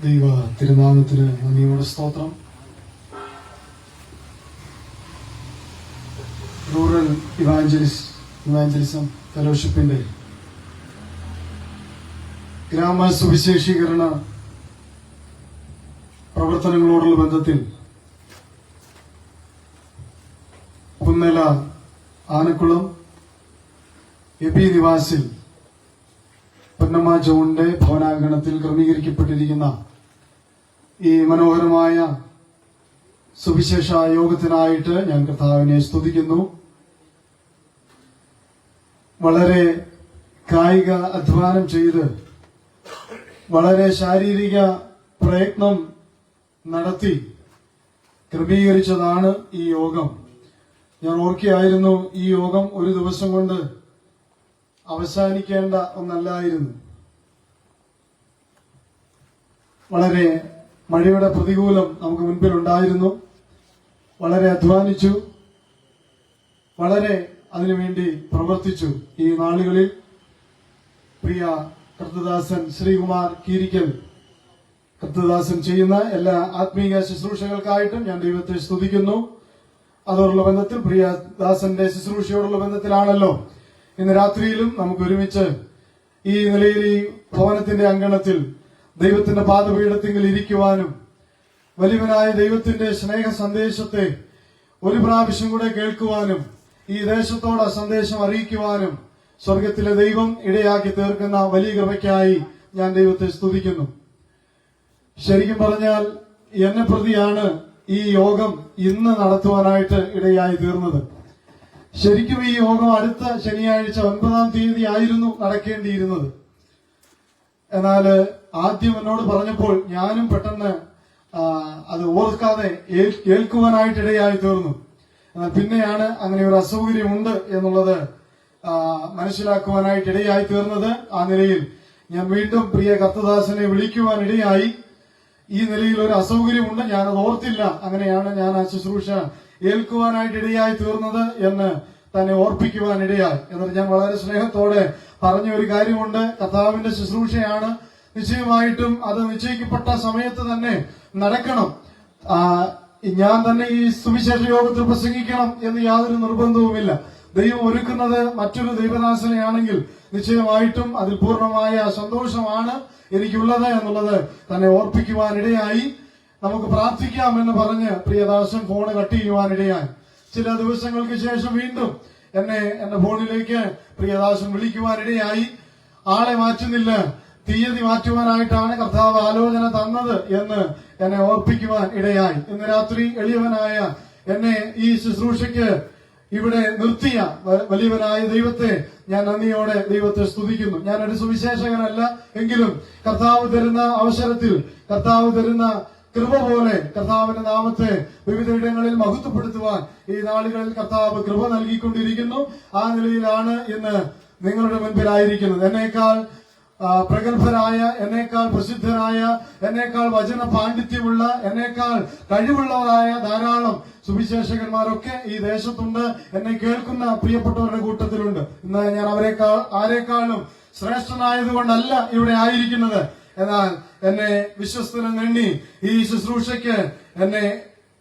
ദൈവ തിരുനാമത്തിന് നന്ദിയോടെ സ്തോത്രം. റൂറൽ ഇവാഞ്ചലിസം ഫെലോഷിപ്പിന്റെ ഗ്രാമ സുവിശേഷീകരണ പ്രവർത്തനങ്ങളോടുള്ള ബന്ധത്തിൽ പുന്നല ആനക്കുളം എബി നിവാസിൽ പൊന്നമ്മ ജോണിന്റെ ഭവനാങ്കണത്തിൽ ക്രമീകരിക്കപ്പെട്ടിരിക്കുന്ന ഈ മനോഹരമായ സുവിശേഷ യോഗത്തിനായിട്ട് ഞാൻ കർത്താവിനെ സ്തുതിക്കുന്നു. വളരെ കായിക അധ്വാനം ചെയ്ത് വളരെ ശാരീരിക പ്രയത്നം നടത്തി ക്രമീകരിച്ചതാണ് ഈ യോഗം. ഞാൻ ഓർക്കുകയായിരുന്നു, ഈ യോഗം ഒരു ദിവസം കൊണ്ട് അവസാനിക്കേണ്ട ഒന്നല്ലായിരുന്നു. വളരെ മഴയുടെ പ്രതികൂലം നമുക്ക് മുൻപിലുണ്ടായിരുന്നു. വളരെ അധ്വാനിച്ചു, വളരെ അതിനുവേണ്ടി പ്രവർത്തിച്ചു. ഈ നാളുകളിൽ പ്രിയ കർത്തദാസൻ ശ്രീകുമാർ കീരിക്കൽ കർത്തദാസൻ ചെയ്യുന്ന എല്ലാ ആത്മീയ ശുശ്രൂഷകൾക്കായിട്ടും ഞാൻ ദൈവത്തെ സ്തുതിക്കുന്നു. അതോടുള്ള ബന്ധത്തിൽ പ്രിയ ദാസന്റെ ശുശ്രൂഷയോടുള്ള ബന്ധത്തിലാണല്ലോ ഇന്ന് രാത്രിയിലും നമുക്ക് ഒരുമിച്ച് ഈ നിലയിൽ ഈ ഭവനത്തിന്റെ അങ്കണത്തിൽ ദൈവത്തിന്റെ പാദപീഠത്തിൽ ഇരിക്കുവാനും വലിയവനായ ദൈവത്തിന്റെ സ്നേഹ സന്ദേശത്തെ ഒരു പ്രാവശ്യം കൂടെ കേൾക്കുവാനും ഈ ദേശത്തോട് ആ സന്ദേശം അറിയിക്കുവാനും സ്വർഗത്തിലെ ദൈവം ഇടയാക്കി തീർക്കുന്ന വലിയ കൃപയ്ക്കായി ഞാൻ ദൈവത്തെ സ്തുതിക്കുന്നു. ശരിക്കും പറഞ്ഞാൽ എന്നെ പ്രതിയാണ് ഈ യോഗം ഇന്ന് നടത്തുവാനായിട്ട് ഇടയായി തീർന്നത്. ശരിക്കും ഈ യോഗം അടുത്ത ശനിയാഴ്ച 9-ാം തീയതി ആയിരുന്നു നടക്കേണ്ടിയിരുന്നത്. എന്നാൽ ആദ്യം എന്നോട് പറഞ്ഞപ്പോൾ ഞാനും പെട്ടെന്ന് അത് ഓർക്കാതെ കേൾക്കുവാനായിട്ടിടയായി തീർന്നു. എന്നാൽ പിന്നെയാണ് അങ്ങനെ ഒരു അസൗകര്യമുണ്ട് എന്നുള്ളത് മനസ്സിലാക്കുവാനായിട്ടിടയായി തീർന്നത്. ആ നിലയിൽ ഞാൻ വീണ്ടും പ്രിയ കർത്തദാസനെ വിളിക്കുവാനിടയായി. ഈ നിലയിൽ ഒരു അസൗകര്യമുണ്ട്, ഞാനത് ഓർത്തില്ല. അങ്ങനെയാണ് ഞാൻ ആ ശുശ്രൂഷ ഏൽക്കുവാനായിട്ടിടയായി തീർന്നത് എന്ന് തന്നെ ഓർപ്പിക്കുവാനിടയായി. എന്നിട്ട് ഞാൻ വളരെ സ്നേഹത്തോടെ പറഞ്ഞ ഒരു കാര്യമുണ്ട്, കർത്താവിന്റെ ശുശ്രൂഷയാണ്, നിശ്ചയമായിട്ടും അത് നിശ്ചയിക്കപ്പെട്ട സമയത്ത് തന്നെ നടക്കണം. ഞാൻ തന്നെ ഈ സുവിശേഷ യോഗത്തിൽ പ്രസംഗിക്കണം എന്ന് യാതൊരു നിർബന്ധവുമില്ല. ദൈവം ഒരുക്കുന്നത് മറ്റൊരു ദൈവദാസനെയാണെങ്കിൽ നിശ്ചയമായിട്ടും അതിൽ പൂർണ്ണമായ സന്തോഷമാണ് എനിക്കുള്ളത് എന്നുള്ളത് തന്നെ ഓർപ്പിക്കുവാനിടയായി. നമുക്ക് പ്രാർത്ഥിക്കാം എന്ന് പറഞ്ഞ് പ്രിയദാസൻ ഫോണ് കട്ട് ചെയ്യുവാനിടയായി. ചില ദിവസങ്ങൾക്ക് ശേഷം വീണ്ടും എന്റെ ഫോണിലേക്ക് പ്രിയദാസൻ വിളിക്കുവാനിടയായി. ആളെ മാറ്റുന്നില്ല, തീയതി മാറ്റുവാനായിട്ടാണ് കർത്താവ് ആലോചന തന്നത് എന്ന് എന്നെ ഓർപ്പിക്കുവാൻ ഇടയായി. ഇന്ന് രാത്രി എളിയവനായ എന്നെ ഈ ശുശ്രൂഷയ്ക്ക് ഇവിടെ നിർത്തിയ വലിയവനായ ദൈവത്തെ ഞാൻ നന്ദിയോടെ ദൈവത്തെ സ്തുതിക്കുന്നു. ഞാനൊരു സുവിശേഷകനല്ല, എങ്കിലും കർത്താവ് തരുന്ന അവസരത്തിൽ കർത്താവ് തരുന്ന കൃപ പോലെ കർത്താവിന്റെ നാമത്തെ വിവിധ ഇടങ്ങളിൽ മഹത്വപ്പെടുത്തുവാൻ ഈ നാളുകളിൽ കർത്താവ് കൃപ നൽകിക്കൊണ്ടിരിക്കുന്നു. ആ നിലയിലാണ് ഇന്ന് നിങ്ങളുടെ മുൻപിലായിരിക്കുന്നത്. എന്നേക്കാൾ പ്രഗത്ഭരായ, എന്നേക്കാൾ പ്രസിദ്ധരായ, എന്നേക്കാൾ വചന പാണ്ഡിത്യമുള്ള, എന്നേക്കാൾ കഴിവുള്ളവരായ ധാരാളം സുവിശേഷകന്മാരൊക്കെ ഈ ദേശത്തുണ്ട്. എന്നെ കേൾക്കുന്ന പ്രിയപ്പെട്ടവരുടെ കൂട്ടത്തിലുണ്ട്. ഇന്ന് ഞാൻ ആരെക്കാളും ശ്രേഷ്ഠനായതുകൊണ്ടല്ല ഇവിടെ ആയിരിക്കുന്നത്. എന്നാൽ എന്നെ വിശ്വസ്തനും എണ്ണി ഈ ശുശ്രൂഷയ്ക്ക് എന്നെ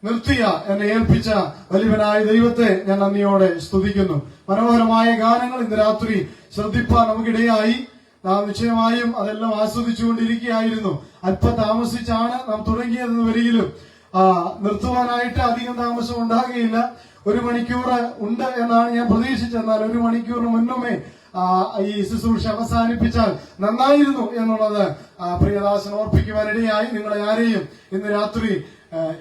നിർത്തിയ, എന്നെ ഏൽപ്പിച്ച വലിയവനായ ദൈവത്തെ ഞാൻ നന്ദിയോടെ സ്തുതിക്കുന്നു. മനോഹരമായ ഗാനങ്ങൾ ഇന്ന് രാത്രി ശ്രദ്ധിപ്പാൻ നമുക്കിടയായി. നാം നിശ്ചയമായും അതെല്ലാം ആസ്വദിച്ചുകൊണ്ടിരിക്കുകയായിരുന്നു. അല്പം താമസിച്ചാണ് നാം തുടങ്ങിയതെന്ന് വരികിലും നിർത്തുവാനായിട്ട് അധികം താമസം ഉണ്ടാകുകയില്ല. 1 മണിക്കൂർ ഉണ്ട് എന്നാണ് ഞാൻ പ്രതീക്ഷിച്ചത്. എന്നാൽ 1 മണിക്കൂറിന് മുന്നമേ ഈ ശുശ്രൂഷ അവസാനിപ്പിച്ചാൽ നന്നായിരുന്നു എന്നുള്ളത് പ്രിയദാസൻ ഓർപ്പിക്കുവാനിടയായി. നിങ്ങളെ ആരെയും ഇന്ന് രാത്രി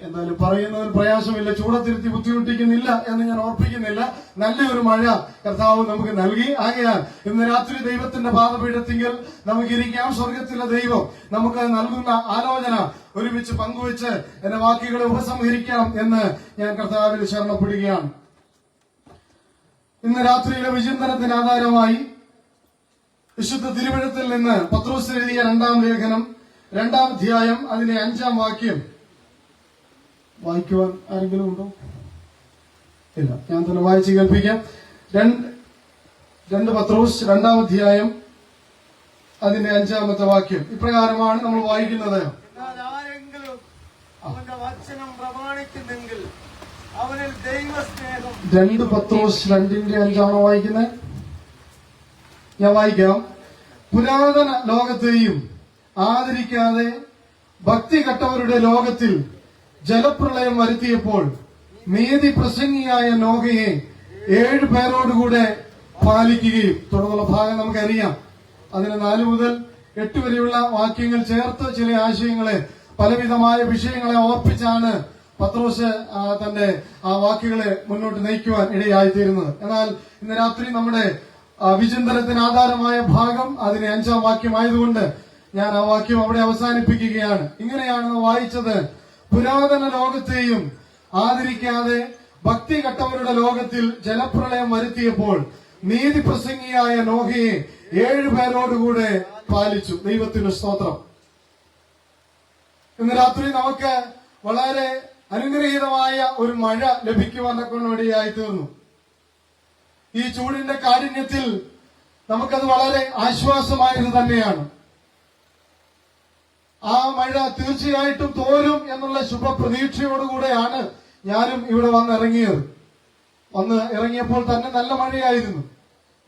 എന്തായാലും പറയുന്നതിൽ പ്രയാസമില്ല, ചൂടത്തിരുത്തി ബുദ്ധിമുട്ടിക്കുന്നില്ല എന്ന് ഞാൻ ഓർപ്പിക്കുന്നില്ല. നല്ലൊരു മഴ കർത്താവ് നമുക്ക് നൽകി. ആകയാൽ ഇന്ന് രാത്രി ദൈവത്തിന്റെ പാദപീഠത്തിങ്കിൽ നമുക്കിരിക്കാം. സ്വർഗത്തിലെ ദൈവം നമുക്ക് നൽകുന്ന ആലോചന ഒരുമിച്ച് പങ്കുവെച്ച് എന്റെ വാക്കുകളെ ഉപസംഹരിക്കാം എന്ന് ഞാൻ കർത്താവിൽ ശരണപ്പെടുകയാണ്. ഇന്ന് രാത്രിയിലെ വിചിന്തനത്തിന് ആധാരമായി വിശുദ്ധ തിരുവഴുത്തിൽ നിന്ന് പത്രോസ് എഴുതിയ 2-ാം ലേഖനം 2-ാം അധ്യായം അതിന്റെ 5-ാം വാക്യം വായിക്കുവാൻ ആരെങ്കിലും ഉണ്ടോ? ഇല്ല, ഞാൻ തന്നെ വായിച്ച് കേൾപ്പിക്കാം. 2 പത്രോസ് 2-ാം അധ്യായം അതിന്റെ 5-ാമത്തെ വാക്യം ഇപ്രകാരമാണ് നമ്മൾ വായിക്കുന്നത്. അവന്റെ വചനം പ്രമാണിക്കുന്നെങ്കിൽ അവനിൽ ദൈവസ്നേഹം. 2 പത്രോസ് 2:5 വായിക്കുന്നത്. ഞാൻ വായിക്കാം. പുരാതന ലോകത്തെയും ആദരിക്കാതെ ഭക്തി കെട്ടവരുടെ ലോകത്തിൽ ജലപ്രളയം വരുത്തിയപ്പോൾ നീതി പ്രസംഗിയായ നോഹയെ 7 പേരോടുകൂടെ പാലിക്കുകയും, തുടർന്നുള്ള ഭാഗം നമുക്കറിയാം. അതിന് 4 മുതൽ 8 വരെയുള്ള വാക്യങ്ങൾ ചേർത്ത് ചില ആശയങ്ങളെ, പലവിധമായ വിഷയങ്ങളെ ഓർപ്പിച്ചാണ് പത്രോസ് തന്റെ ആ വാക്കുകളെ മുന്നോട്ട് നയിക്കുവാൻ ഇടയായിത്തീരുന്നത്. എന്നാൽ ഇന്ന് രാത്രി നമ്മുടെ വിചിന്തനത്തിന് ആധാരമായ ഭാഗം അതിന് 5-ാം വാക്യമായതുകൊണ്ട് ഞാൻ ആ വാക്യം അവിടെ അവസാനിപ്പിക്കുകയാണ്. ഇങ്ങനെയാണ് വായിച്ചത്: പുരാതന ലോകത്തെയും ആദരിക്കാതെ ഭക്തി കെട്ടവരുടെ ലോകത്തിൽ ജലപ്രളയം വരുത്തിയപ്പോൾ നീതി പ്രസംഗിയായ നോഹയെ 7 പേരോടുകൂടെ പാലിച്ചു. ദൈവത്തിന് സ്തോത്രം. ഇന്ന് രാത്രി നമുക്ക് വളരെ അനുഗ്രഹീതമായ ഒരു മഴ ലഭിക്കുവാൻ ഇടയായി തീർന്നു. ഈ ചൂടിന്റെ കാഠിന്യത്തിൽ നമുക്കത് വളരെ ആശ്വാസമായത് തന്നെയാണ്. ആ മഴ തീർച്ചയായിട്ടും തോരും എന്നുള്ള ശുഭപ്രതീക്ഷയോടുകൂടെയാണ് ഞാനും ഇവിടെ വന്ന് ഇറങ്ങിയപ്പോൾ തന്നെ നല്ല മഴയായിരുന്നു.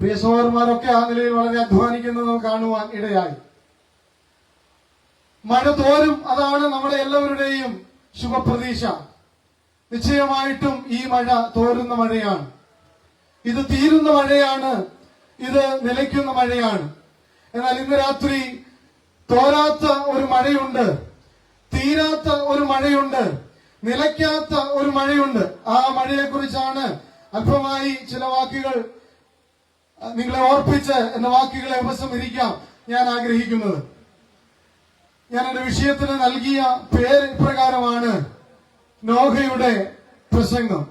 പ്രിയ സഹോദരന്മാരൊക്കെ ആ നിലയിൽ വളരെ അധ്വാനിക്കുന്നത് കാണുവാൻ ഇടയായി. മഴ തോരും, അതാണ് നമ്മുടെ എല്ലാവരുടെയും ശുഭപ്രതീക്ഷ. നിശ്ചയമായിട്ടും ഈ മഴ തോരുന്ന മഴയാണ്. ഇത് തീരുന്ന മഴയാണ്. ഇത് നിലയ്ക്കുന്ന മഴയാണ്. എന്നാൽ ഇന്ന് രാത്രി തോരാത്ത ഒരു മഴയുണ്ട്, തീരാത്ത ഒരു മഴയുണ്ട്, നിലയ്ക്കാത്ത ഒരു മഴയുണ്ട്. ആ മഴയെക്കുറിച്ചാണ് അല്പമായി ചില വാക്കുകൾ നിങ്ങളെ ഓർപ്പിച്ച് എന്ന വാക്കുകളെ ഉപസംഹരിക്കാം ഞാൻ ആഗ്രഹിക്കുന്നത്. ഞാൻ എന്റെ വിഷയത്തിന് നൽകിയ പേര് ഇപ്രകാരമാണ്: നോഹയുടെ പ്രസംഗം.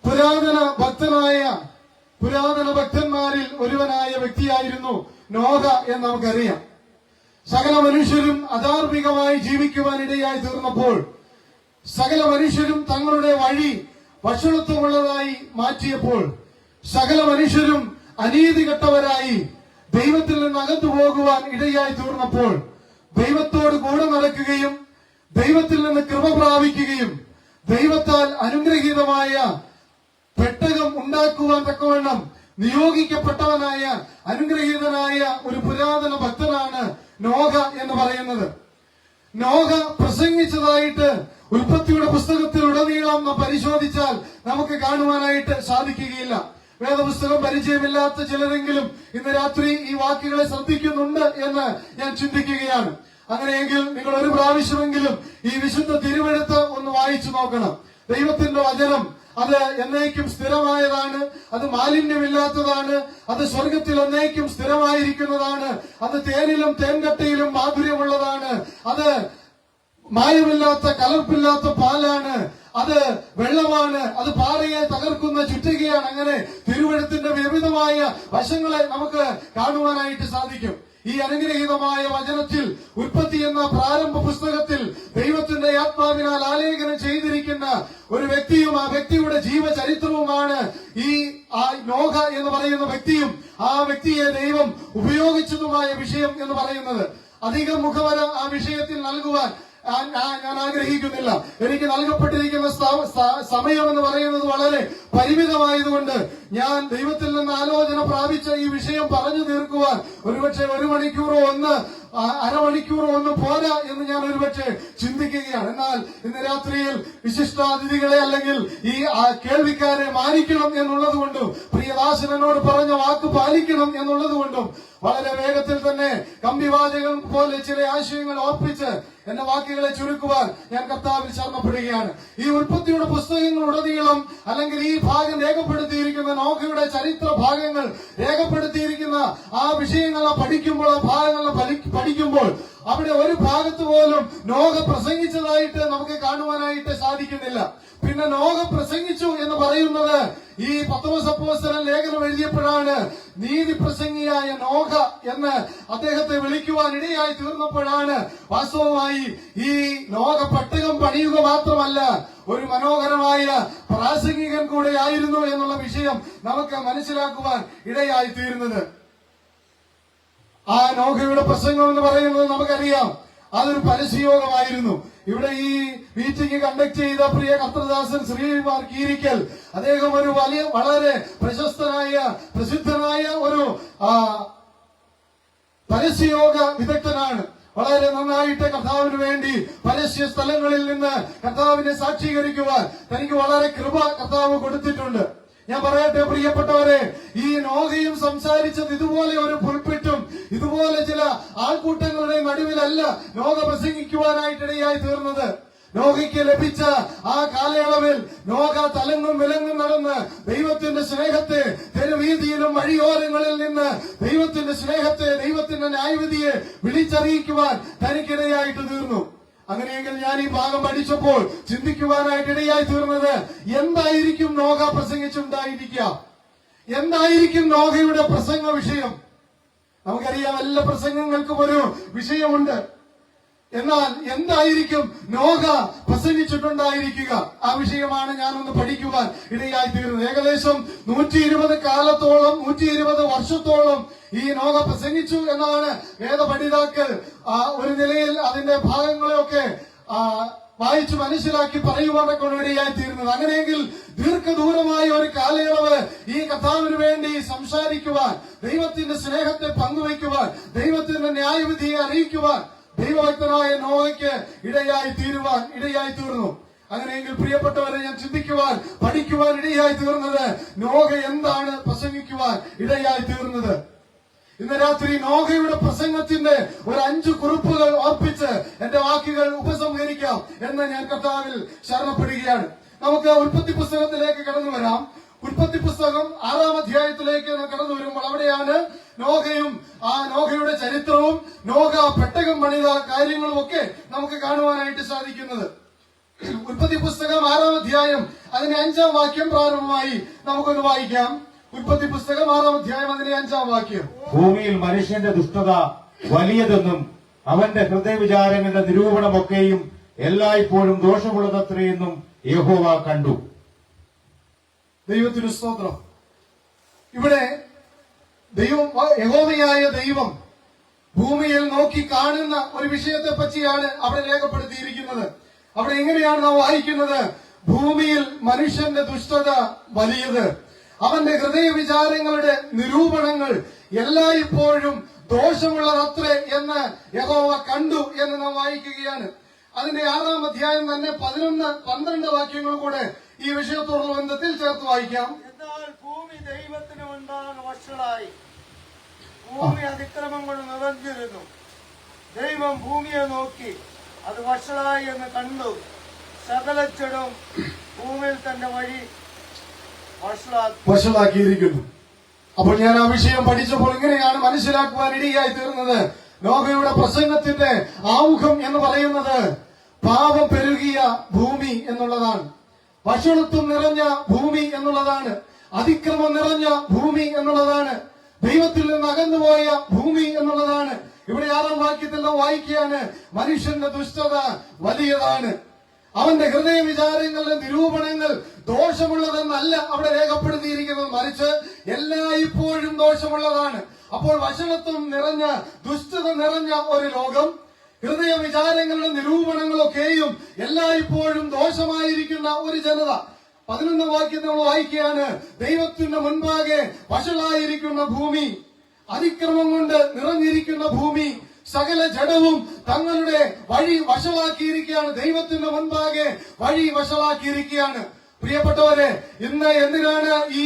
പുരാതന ഭക്തന്മാരിൽ ഒരുവനായ വ്യക്തിയായിരുന്നു നോഹ എന്ന് നമുക്കറിയാം. സകല മനുഷ്യരും അധാർമികമായി ജീവിക്കുവാൻ ഇടയായി തീർന്നപ്പോൾ, സകല മനുഷ്യരും തങ്ങളുടെ വഴി വഷളത്വമുള്ളതായി മാറ്റിയപ്പോൾ, സകല മനുഷ്യരും അനീതി കെട്ടവരായി ദൈവത്തിൽ നിന്ന് അകന്നു പോകുവാൻ ഇടയായി തീർന്നപ്പോൾ, ദൈവത്തോട് കൂടെ നടക്കുകയും ദൈവത്തിൽ നിന്ന് കൃപ പ്രാപിക്കുകയും ദൈവത്താൽ അനുഗ്രഹീതമായ പെട്ടകം ഉണ്ടാക്കുവാൻ തക്കവണ്ണം നിയോഗിക്കപ്പെട്ടവനായ അനുഗ്രഹീതനായ ഒരു പുരാതന ഭക്തനാണ് നോഹ എന്ന് പറയുന്നത്. നോഹ പ്രസംഗിച്ചതായിട്ട് ഉൽപ്പത്തിയുടെ പുസ്തകത്തിൽ ഉടനീളം പരിശോധിച്ചാൽ നമുക്ക് കാണുവാനായിട്ട് സാധിക്കുകയില്ല. വേദപുസ്തകം പരിചയമില്ലാത്ത ചിലരെങ്കിലും ഇന്ന് രാത്രി ഈ വാക്കുകളെ ശ്രദ്ധിക്കുന്നുണ്ട് എന്ന് ഞാൻ ചിന്തിക്കുകയാണ്. അങ്ങനെയെങ്കിൽ നിങ്ങൾ ഒരു പ്രാവശ്യമെങ്കിലും ഈ വിശുദ്ധ തിരുവെഴുത്ത് ഒന്ന് വായിച്ചു നോക്കണം. ദൈവത്തിന്റെ വചനം അത് എന്നേക്കും സ്ഥിരമായതാണ്, അത് മാലിന്യമില്ലാത്തതാണ്, അത് സ്വർഗത്തിൽ എന്നേക്കും സ്ഥിരമായിരിക്കുന്നതാണ്, അത് തേനിലും തേൻകട്ടയിലും മാധുര്യമുള്ളതാണ്, അത് മായമില്ലാത്ത കലർപ്പില്ലാത്ത പാലാണ്, അത് വെള്ളമാണ്, അത് പാറയെ തകർക്കുന്ന ചുറ്റികയാണ്. അങ്ങനെ തിരുവെഴുത്തിന്റെ വിവിധമായ വശങ്ങളെ നമുക്ക് കാണുവാനായിട്ട് സാധിക്കും. ഈ അനുഗ്രഹീതമായ വചനത്തിൽ ഉൽപ്പത്തി എന്ന പ്രാരംഭ പുസ്തകത്തിൽ ദൈവത്തിന്റെ ആത്മാവിനാൽ ആലേഖനം ചെയ്തിരിക്കുന്ന ഒരു വ്യക്തിയും ആ വ്യക്തിയുടെ ജീവചരിത്രവുമാണ് ഈ നോഹ എന്ന് പറയുന്ന വ്യക്തിയും ആ വ്യക്തിയെ ദൈവം ഉപയോഗിച്ചതുമായ വിഷയം എന്ന് പറയുന്നത്. അധികം മുഖവര ആ വിഷയത്തിൽ നൽകുവാൻ ഞാൻ ആഗ്രഹിക്കുന്നില്ല. എനിക്ക് നൽകപ്പെട്ടിരിക്കുന്ന സമയം എന്ന് പറയുന്നത് വളരെ പരിമിതമായതുകൊണ്ട് ഞാൻ ദൈവത്തിൽ നിന്ന് ആലോചന പ്രാപിച്ച ഈ വിഷയം പറഞ്ഞു തീർക്കുവാൻ ഒരുപക്ഷെ 1 മണിക്കൂറോ അരമണിക്കൂറോ പോരാ എന്ന് ഞാൻ ഒരുപക്ഷെ ചിന്തിക്കുകയാണ്. എന്നാൽ ഇന്ന് രാത്രിയിൽ വിശിഷ്ടാതിഥികളെ അല്ലെങ്കിൽ ഈ കേൾവിക്കാരെ മാനിക്കണം എന്നുള്ളത് കൊണ്ടും പ്രിയദാസൻ എന്നോട് പറഞ്ഞ വാക്ക് പാലിക്കണം എന്നുള്ളത് കൊണ്ടും വളരെ വേഗത്തിൽ തന്നെ കമ്പിവാചകം പോലെ ചില ആശയങ്ങൾ ഓർപ്പിച്ച് എന്റെ വാക്കുകളെ ചുരുക്കുവാൻ ഞാൻ കർത്താവിൽ ശരണപ്പെടുകയാണ്. ഈ ഉൽപ്പത്തിയുടെ പുസ്തകങ്ങളുടനീളം അല്ലെങ്കിൽ ഈ ഭാഗം രേഖപ്പെടുത്തിയിരിക്കുന്ന നോഹയുടെ ചരിത്ര ഭാഗങ്ങൾ രേഖപ്പെടുത്തിയിരിക്കുന്ന ആ വിഷയങ്ങളെ പഠിക്കുമ്പോൾ, ആ ഭാഗങ്ങളെ പഠിക്കുമ്പോൾ അവിടെ ഒരു ഭാഗത്ത് പോലും നോഹ പ്രസംഗിച്ചതായിട്ട് നമുക്ക് കാണുവാനായിട്ട് സാധിക്കുന്നില്ല. പിന്നെ നോഹ പ്രസംഗിച്ചു എന്ന് പറയുന്നത് ഈ പത്രോസ് അപ്പോസ്തലൻ ലേഖനം എഴുതിയപ്പോഴാണ്. നീതി പ്രസംഗിയായ നോഹ എന്ന് അദ്ദേഹത്തെ വിളിക്കുവാൻ ഇടയായി തീർന്നപ്പോഴാണ് വാസ്തവമായി ഈ നോഹ പെട്ടകം പണിയുക മാത്രമല്ല ഒരു മനോഹരമായ പ്രാസംഗികൻ കൂടെ ആയിരുന്നു എന്നുള്ള വിഷയം നമുക്ക് മനസ്സിലാക്കുവാൻ ഇടയായി തീരുന്നത്. ആ നോഹയുടെ പ്രസംഗം എന്ന് പറയുന്നത് നമുക്കറിയാം, അതൊരു പരസ്യയോഗമായിരുന്നു. ഇവിടെ ഈ മീറ്റിംഗ് കണ്ടക്ട് ചെയ്ത പ്രിയ കർത്തൃദാസൻ ശ്രീകുമാർ കീരിക്കൽ, അദ്ദേഹം ഒരു വളരെ പ്രസിദ്ധനായ ഒരു പരസ്യയോഗ വിദഗ്ധനാണ്. വളരെ നന്നായിട്ട് കർത്താവിന് വേണ്ടി പരസ്യ സ്ഥലങ്ങളിൽ നിന്ന് കർത്താവിനെ സാക്ഷീകരിക്കുവാൻ തനിക്ക് വളരെ കൃപ കർത്താവ് കൊടുത്തിട്ടുണ്ട്. ഞാൻ പറയട്ടെ പ്രിയപ്പെട്ടവരെ, ഈ നോഹയും സംസാരിച്ചത് ഇതുപോലെ ഒരു പുൽപ്പിറ്റും ഇതുപോലെ ചില ആൾക്കൂട്ടങ്ങളുടെ നടുവിലല്ല നോഹ പ്രസംഗിക്കുവാനായിട്ടിടയായി തീർന്നത്. നോഹയ്ക്ക് ലഭിച്ച ആ കാലയളവിൽ നോഹ തലങ്ങും വിലങ്ങും നടന്ന് ദൈവത്തിന്റെ സ്നേഹത്തെ തെരുവീതിയിലും വഴിയോരങ്ങളിൽ നിന്ന് ദൈവത്തിന്റെ സ്നേഹത്തെ, ദൈവത്തിന്റെ ന്യായവിധിയെ വിളിച്ചറിയിക്കുവാൻ തനിക്കിടയായിട്ട് തീർന്നു. അങ്ങനെയെങ്കിൽ ഞാൻ ഈ ഭാഗം പഠിച്ചപ്പോൾ ചിന്തിക്കുവാനായിട്ടിടയായി തീർന്നത്, എന്തായിരിക്കും നോഹ പ്രസംഗിച്ചുണ്ടായിരിക്കുക? എന്തായിരിക്കും നോഹയുടെ പ്രസംഗ വിഷയം? നമുക്കറിയാം, എല്ലാ പ്രസംഗങ്ങൾക്കും ഒരു വിഷയമുണ്ട്. എന്നാൽ എന്തായിരിക്കും നോഹ പ്രസംഗിച്ചിട്ടുണ്ടായിരിക്കുക? ആ വിഷയമാണ് ഞാനൊന്ന് പഠിക്കുവാൻ ഇടയായി തീർന്നത്. ഏകദേശം 120 വർഷത്തോളം ഈ നോഹ പ്രസംഗിച്ചു എന്നാണ് വേദപണ്ഡിതാക്കൾ ഒരു നിലയിൽ അതിന്റെ ഭാഗങ്ങളെയൊക്കെ വായിച്ചു മനസ്സിലാക്കി പറയുവാനൊക്കെ ഇടയായി തീരുന്നത്. അങ്ങനെയെങ്കിൽ ദീർഘദൂരമായ ഒരു കാലയളവ് ഈ കർത്താവിന് വേണ്ടി സംസാരിക്കുവാൻ, ദൈവത്തിന്റെ സ്നേഹത്തെ പങ്കുവയ്ക്കുവാൻ, ദൈവത്തിന്റെ ന്യായവിധിയെ അറിയിക്കുവാൻ ദൈവഭക്തനായ നോഹയ്ക്ക് ഇടയായി തീർന്നു. അങ്ങനെയെങ്കിൽ പ്രിയപ്പെട്ടവരെ, ഞാൻ ചിന്തിക്കുവാൻ, പഠിക്കുവാൻ ഇടയായി തീർന്നത്, നോഹ എന്താണ് പ്രസംഗിക്കുവാൻ ഇടയായി തീർന്നത്? ഇന്ന് രാത്രി നോഹയുടെ പ്രസംഗത്തിന്റെ ഒരു 5 കുറിപ്പുകൾ ഓർപ്പിച്ച് എന്റെ വാക്കുകൾ ഉപസംഹരിക്കാം എന്ന് ഞാൻ കർത്താവിൽ ശരണപ്പെടുകയാണ്. നമുക്ക് ഉൽപ്പത്തി പുസ്തകത്തിലേക്ക് കടന്നു വരാം. ഉൽപ്പത്തി പുസ്തകം 6-ാം അധ്യായത്തിലേക്ക് കടന്നു വരുമ്പോൾ അവിടെയാണ് നോഹയും നോഹയുടെ ചരിത്രവും നോഹ പെട്ടകം പണിത കാര്യങ്ങളും ഒക്കെ നമുക്ക് കാണുവാനായിട്ട് സാധിക്കുന്നത്. ഉൽപ്പത്തി പുസ്തകം 6-ാം അധ്യായം അതിന്റെ 5-ാം വാക്യം പ്രാരംഭമായി നമുക്കൊന്ന് വായിക്കാം. ഉൽപ്പത്തി പുസ്തകം 6-ാം അധ്യായം അതിന്റെ 5-ാം വാക്യം. ഭൂമിയിൽ മനുഷ്യന്റെ ദുഷ്ടത വലിയതെന്നും അവന്റെ ഹൃദയവിചാരങ്ങളുടെ നിരൂപണമൊക്കെയും എല്ലായ്പ്പോഴും ദോഷമുള്ളതത്രയെന്നും യഹോവ കണ്ടു. ദൈവത്തിന് സ്തോത്രം. ഇവിടെ യഹോവയായ ദൈവം ഭൂമിയിൽ നോക്കി കാണുന്ന ഒരു വിഷയത്തെ പറ്റിയാണ് അവിടെ രേഖപ്പെടുത്തിയിരിക്കുന്നത്. അവിടെ എങ്ങനെയാണ് നാം വായിക്കുന്നത്? ഭൂമിയിൽ മനുഷ്യന്റെ ദുഷ്ടത വലിയത്, അവന്റെ ഹൃദയ വിചാരങ്ങളുടെ നിരൂപണങ്ങൾ എല്ലായ്പ്പോഴും ദോഷമുള്ളതത്രേ എന്ന് യഹോവ കണ്ടു എന്ന് നാം വായിക്കുകയാണ്. അതിന്റെ 6-ാം അധ്യായം തന്നെ 11-12 വാക്യങ്ങൾ കൂടെ ഈ വിഷയത്തോടുള്ള ബന്ധത്തിൽ ചേർത്ത് വായിക്കാം. എന്നാൽ ഭൂമി ദൈവത്തിന് മുൻപാകെ വഷളായി, ഭൂമി അതിക്രമം കൊണ്ട് നിറഞ്ഞിരുന്നു. ദൈവം ഭൂമിയെ നോക്കി, അത് വഷളായി എന്ന് കണ്ടു. സകല ചെടും ഭൂമിയിൽ തന്റെ വഴി വഷളാക്കിയിരിക്കുന്നു. അപ്പോൾ ഞാൻ ആ വിഷയം പഠിച്ചപ്പോൾ ഇങ്ങനെയാണ് മനസ്സിലാക്കുവാൻ ഇടയായി തീർന്നത്. നോഹയുടെ പ്രസംഗത്തിന്റെ ആമുഖം എന്ന് പറയുന്നത് പാപം പെരുകിയ ഭൂമി എന്നുള്ളതാണ്, വഷളത്വം നിറഞ്ഞ ഭൂമി എന്നുള്ളതാണ്, അതിക്രമം നിറഞ്ഞ ഭൂമി എന്നുള്ളതാണ്, ദൈവത്തിൽ നിന്ന് അകന്നുപോയ ഭൂമി എന്നുള്ളതാണ്. ഇവിടെ 6-ാം വാക്യത്തിൽ നാം വായിക്കുകയാണ്, മനുഷ്യന്റെ ദുഷ്ടത വലിയതാണ്, അവന്റെ ഹൃദയ വിചാരങ്ങളുടെ നിരൂപണങ്ങൾ ദോഷമുള്ളതെന്നല്ല അവിടെ രേഖപ്പെടുത്തിയിരിക്കുന്നത്, മറിച്ച് എല്ലായ്പ്പോഴും ദോഷമുള്ളതാണ്. അപ്പോൾ വഷളത്വം നിറഞ്ഞ, ദുഷ്ടത നിറഞ്ഞ ഒരു ലോകം, ഹൃദയ വിചാരങ്ങളുടെ നിരൂപണങ്ങളൊക്കെയും എല്ലായ്പ്പോഴും ദോഷമായിരിക്കുന്ന ഒരു ജനത. 11-ാം വാക്യത്തിൽ നമ്മൾ വായിക്കുകയാണ്, ദൈവത്തിന്റെ മുൻപാകെ വഷളായിരിക്കുന്ന ഭൂമി, അതിക്രമം കൊണ്ട് നിറഞ്ഞിരിക്കുന്ന ഭൂമി, സകല ജഡവും തങ്ങളുടെ വഴി വഷളാക്കിയിരിക്കുകയാണ്. ദൈവത്തിന്റെ മുൻപാകെ വഴി വഷളാക്കിയിരിക്കുകയാണ്. പ്രിയപ്പെട്ടവരെ, ഇന്ന് എന്തിനാണ് ഈ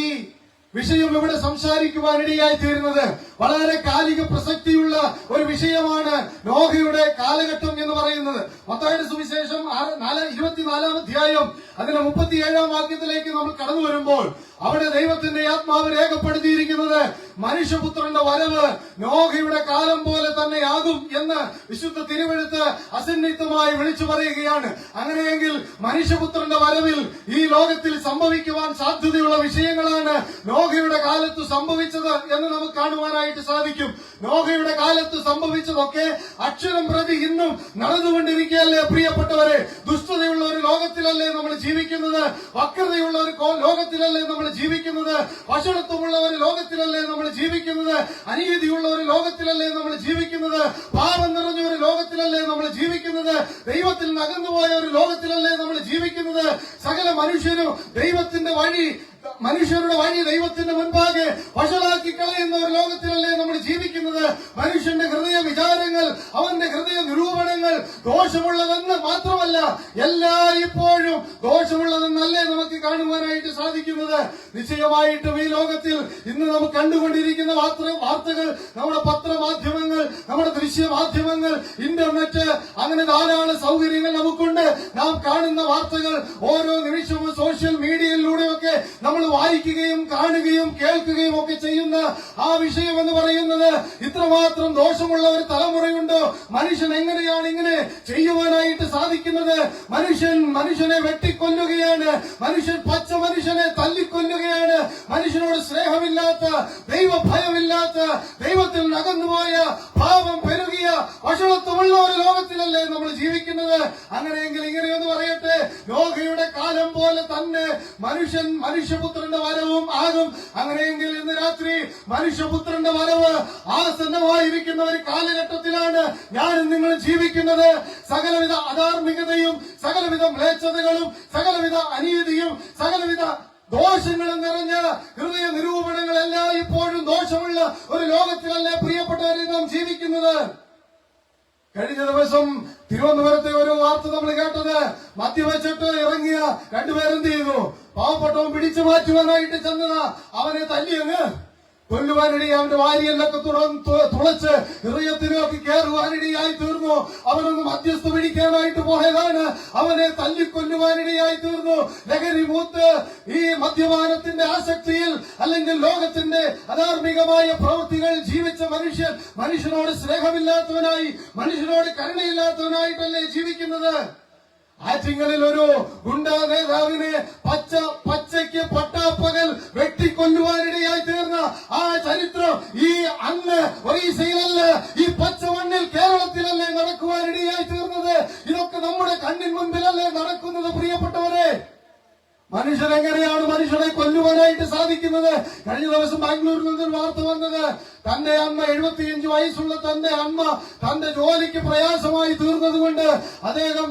വിഷയം ഇവിടെ സംസാരിക്കുവാനിടയായി തീരുന്നത്? വളരെ കാലിക പ്രസക്തിയുള്ള ഒരു വിഷയമാണ് നോഹയുടെ കാലഘട്ടം എന്ന് പറയുന്നത്. മത്തായിയുടെ സുവിശേഷം 24-ാം അധ്യായം അതിന്റെ 37-ാം വാക്യത്തിലേക്ക് നമ്മൾ കടന്നു വരുമ്പോൾ അവിടെ ദൈവത്തിന്റെ ആത്മാവ് രേഖപ്പെടുത്തിയിരിക്കുന്നത് മനുഷ്യപുത്രന്റെ വരവ് നോഹയുടെ കാലം പോലെ തന്നെയാകും എന്ന് വിശുദ്ധ തിരുവെഴുത്ത് അസന്നിഗ്ധമായി വിളിച്ചു പറയുകയാണ്. അങ്ങനെയെങ്കിൽ മനുഷ്യപുത്രന്റെ വരവിൽ ഈ ലോകത്തിൽ സംഭവിക്കുവാൻ സാധ്യതയുള്ള വിഷയങ്ങളാണ് നോഹയുടെ കാലത്ത് സംഭവിച്ചത് എന്ന് നമുക്ക് കാണുവാനായിട്ട് സാധിക്കും. നോഹയുടെ കാലത്ത് സംഭവിച്ചതൊക്കെ അക്ഷരം പ്രതി ഇന്നും നടന്നുകൊണ്ടിരിക്കുകയല്ലേ പ്രിയപ്പെട്ടവരെ? ദുഷ്ടതയുള്ള ഒരു ലോകത്തിലല്ലേ നമ്മൾ ജീവിക്കുന്നത്? വക്രതയുള്ള ഒരു ലോകത്തിലല്ലേ നമ്മൾ ജീവിക്കുന്നത്? വഷളത്വമുള്ള ഒരു ലോകത്തിലല്ലേ നമ്മൾ ജീവിക്കുന്നത്? അനീതിയുള്ള ഒരു ലോകത്തിലല്ലേ നമ്മൾ ജീവിക്കുന്നത്? പാപം നിറഞ്ഞ ഒരു ലോകത്തിലല്ലേ നമ്മൾ ജീവിക്കുന്നത്? ദൈവത്തിൽ നിന്ന് അകന്നുപോയ ഒരു ലോകത്തിലല്ലേ നമ്മൾ ജീവിക്കുന്നത്? സകല മനുഷ്യരും ദൈവത്തിന്റെ വഴി, മനുഷ്യരുടെ വഴി ദൈവത്തിന്റെ മുൻപാകെ വഷളാക്കി കളയുന്ന ഒരു ലോകത്തിലല്ലേ നമ്മൾ ജീവിക്കുന്നത്? മനുഷ്യന്റെ ഹൃദയ വിചാരങ്ങൾ, അവന്റെ ഹൃദയ നിരൂപണങ്ങൾ ദോഷമുള്ളതെന്ന് മാത്രമല്ല, ഇപ്പോഴും ദോഷമുള്ളതെന്നല്ലേ നമുക്ക് കാണുവാനായിട്ട് സാധിക്കുന്നത്. നിശ്ചയമായിട്ടും ഈ ലോകത്തിൽ ഇന്ന് നമുക്ക് കണ്ടുകൊണ്ടിരിക്കുന്ന വാർത്തകൾ, നമ്മുടെ പത്രമാധ്യമങ്ങൾ, നമ്മുടെ ദൃശ്യമാധ്യമങ്ങൾ, ഇന്റർനെറ്റ്, അങ്ങനെ ധാരാളം സൗകര്യങ്ങൾ നമുക്കുണ്ട്. നാം കാണുന്ന വാർത്തകൾ ഓരോ നിമിഷവും സോഷ്യൽ മീഡിയയിലൂടെയൊക്കെ നമ്മൾ വായിക്കുകയും കാണുകയും കേൾക്കുകയും ഒക്കെ ചെയ്യുന്ന ആ വിഷയം എന്ന് പറയുന്നത് ഇത്രമാത്രം ദോഷമുള്ള ഒരു തലമുറയുണ്ടോ? മനുഷ്യൻ എങ്ങനെയാണ് ഇങ്ങനെ ചെയ്യുവാനായിട്ട് സാധിക്കുന്നത്? മനുഷ്യനെ വെട്ടിക്കൊല്ലുകയാണ്, പച്ച മനുഷ്യനെ തല്ലിക്കൊല്ലുകയാണ്. മനുഷ്യനോട് സ്നേഹമില്ലാത്ത, ദൈവഭയമില്ലാത്ത, ദൈവത്തിൽ നകന്നുപോയ, പാപം പെരുകിയ, വഷളത്വമുള്ള ഒരു ലോകത്തിലല്ലേ നമ്മൾ ജീവിക്കുന്നത്? അങ്ങനെയെങ്കിൽ ഇങ്ങനെയൊന്ന് പറയട്ടെ, നോഹയുടെ കാലം പോലെ തന്നെ മനുഷ്യപുത്രന്റെ വരവും ആകും. അങ്ങനെയെങ്കിൽ ഇന്ന് രാത്രി മനുഷ്യപുത്രന്റെ വരവ് ആസന്നമായിരിക്കുന്ന ഒരു കാലഘട്ടത്തിലാണ് ഞാനും നിങ്ങൾ ജീവിക്കുന്നത്. സകലവിധ അധാർമികതയും, സകലവിധ മ്ലേച്ഛതകളും, സകലവിധ അനീതിയും, സകലവിധ ദോഷങ്ങളും നിറഞ്ഞ ഹൃദയ നിരൂപണങ്ങളെല്ലാം ഇപ്പോഴും ദോഷമുള്ള ഒരു ലോകത്തിലല്ലേ പ്രിയപ്പെട്ടവരെ നാം ജീവിക്കുന്നത്? കഴിഞ്ഞ ദിവസം തിരുവനന്തപുരത്തെ ഒരു വാർത്ത നമ്മൾ കേട്ടത്, മദ്യവെച്ചിട്ട് ഇറങ്ങിയ രണ്ടുപേരെന്ത് ചെയ്തു? പാവപ്പെട്ടവൻ പിടിച്ചു മാറ്റുവാനായിട്ട് ചെന്നതാ, അവനെ തല്ലിയങ്ങ് കൊല്ലുവാനിടയായി, അവന്റെ വാരിയെല്ലൊക്കെ തുളച്ച് ഹൃദയത്തിലേക്ക് കയറുവാനിടയായി തീർന്നു. അവനൊന്ന് മധ്യസ്ഥ പിടിക്കാനായിട്ട് പോയതാണ്, അവനെ തല്ലിക്കൊല്ലുവാനിടയായി തീർന്നു. ലഹരി മൂത്ത് ഈ മദ്യപാനത്തിന്റെ ആസക്തിയിൽ, അല്ലെങ്കിൽ ലോകത്തിന്റെ അധാർമികമായ പ്രവൃത്തികൾ ജീവിച്ച മനുഷ്യനോട് സ്നേഹമില്ലാത്തവനായി, മനുഷ്യനോട് കരുണയില്ലാത്തവനായിട്ടല്ലേ ജീവിക്കുന്നത്? ആറ്റിങ്ങലിൽ ഒരു ഗുണ്ടാ നേതാവിനെ പച്ചയ്ക്ക് പട്ടാപ്പകൽ വെട്ടിക്കൊല്ലുവാനിടയായി തീർന്ന ആ ചരിത്രം ഈ അങ്ങ് ഒറീസയിലല്ല, ഈ പച്ചമണ്ണിൽ കേരളത്തിലല്ലേ നടക്കുവാനിടയായി തീർന്നത്? ഇതൊക്കെ നമ്മുടെ കണ്ണിൻ മുൻപിലല്ലേ നടക്കുന്നത്? പ്രിയപ്പെട്ടവരെ, മനുഷ്യനെങ്ങനെയാണ് മനുഷ്യനെ കൊല്ലുവാനായിട്ട് സാധിക്കുന്നത്? കഴിഞ്ഞ ദിവസം ബാംഗ്ലൂരിൽ നിന്നൊരു വാർത്ത വന്നത്, തന്റെ അമ്മ, 75 വയസ്സുള്ള തന്റെ അമ്മ തന്റെ ജോലിക്ക് പ്രയാസമായി തീർന്നതുകൊണ്ട് അദ്ദേഹം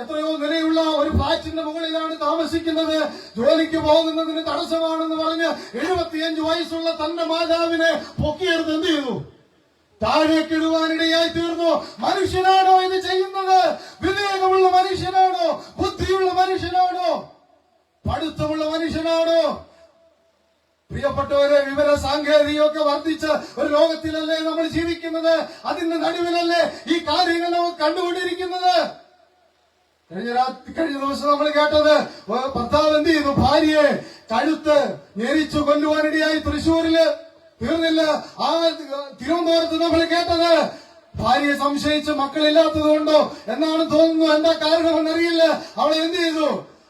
എത്രയോ നിലയുള്ള ഒരു ഫ്ളാറ്റിന്റെ മുകളിലാണ് താമസിക്കുന്നത്. ജോലിക്ക് പോകുന്നതിന് തടസ്സമാണെന്ന് പറഞ്ഞ് 75 വയസ്സുള്ള തന്റെ മാതാവിനെ പൊക്കിയെടുത്ത് എന്ത് ചെയ്തു? താഴേക്കിടുവാനിടയായി തീർന്നു. മനുഷ്യനാണോ ഇത് ചെയ്യുന്നത്? വിവേകമുള്ള മനുഷ്യനാണോ? ബുദ്ധിയുള്ള മനുഷ്യനാണോ? പഠിത്തമുള്ള മനുഷ്യനാണോ? പ്രിയപ്പെട്ടവരെ, വിവര സാങ്കേതികമൊക്കെ വർദ്ധിച്ച ഒരു ലോകത്തിലല്ലേ നമ്മൾ ജീവിക്കുന്നത്? അതിന്റെ നടുവിലല്ലേ ഈ കാര്യങ്ങൾ നമ്മൾ കണ്ടുകൊണ്ടിരിക്കുന്നത്? കഴിഞ്ഞ ദിവസം നമ്മൾ കേട്ടത്, ഭർത്താവ് എന്ത് ചെയ്തു? ഭാര്യയെ കഴുത്ത് ഞെരിച്ചു കൊല്ലുവാനിടയായി തൃശ്ശൂരില്. തീർന്നില്ല, ആ തിരുവനന്തപുരത്ത് നമ്മൾ കേട്ടത്, ഭാര്യയെ സംശയിച്ച് മക്കളില്ലാത്തത് കൊണ്ടോ എന്നാണ് തോന്നുന്നു, എന്താ കാരണമെന്നറിയില്ല, അവളെ എന്ത് ചെയ്തു?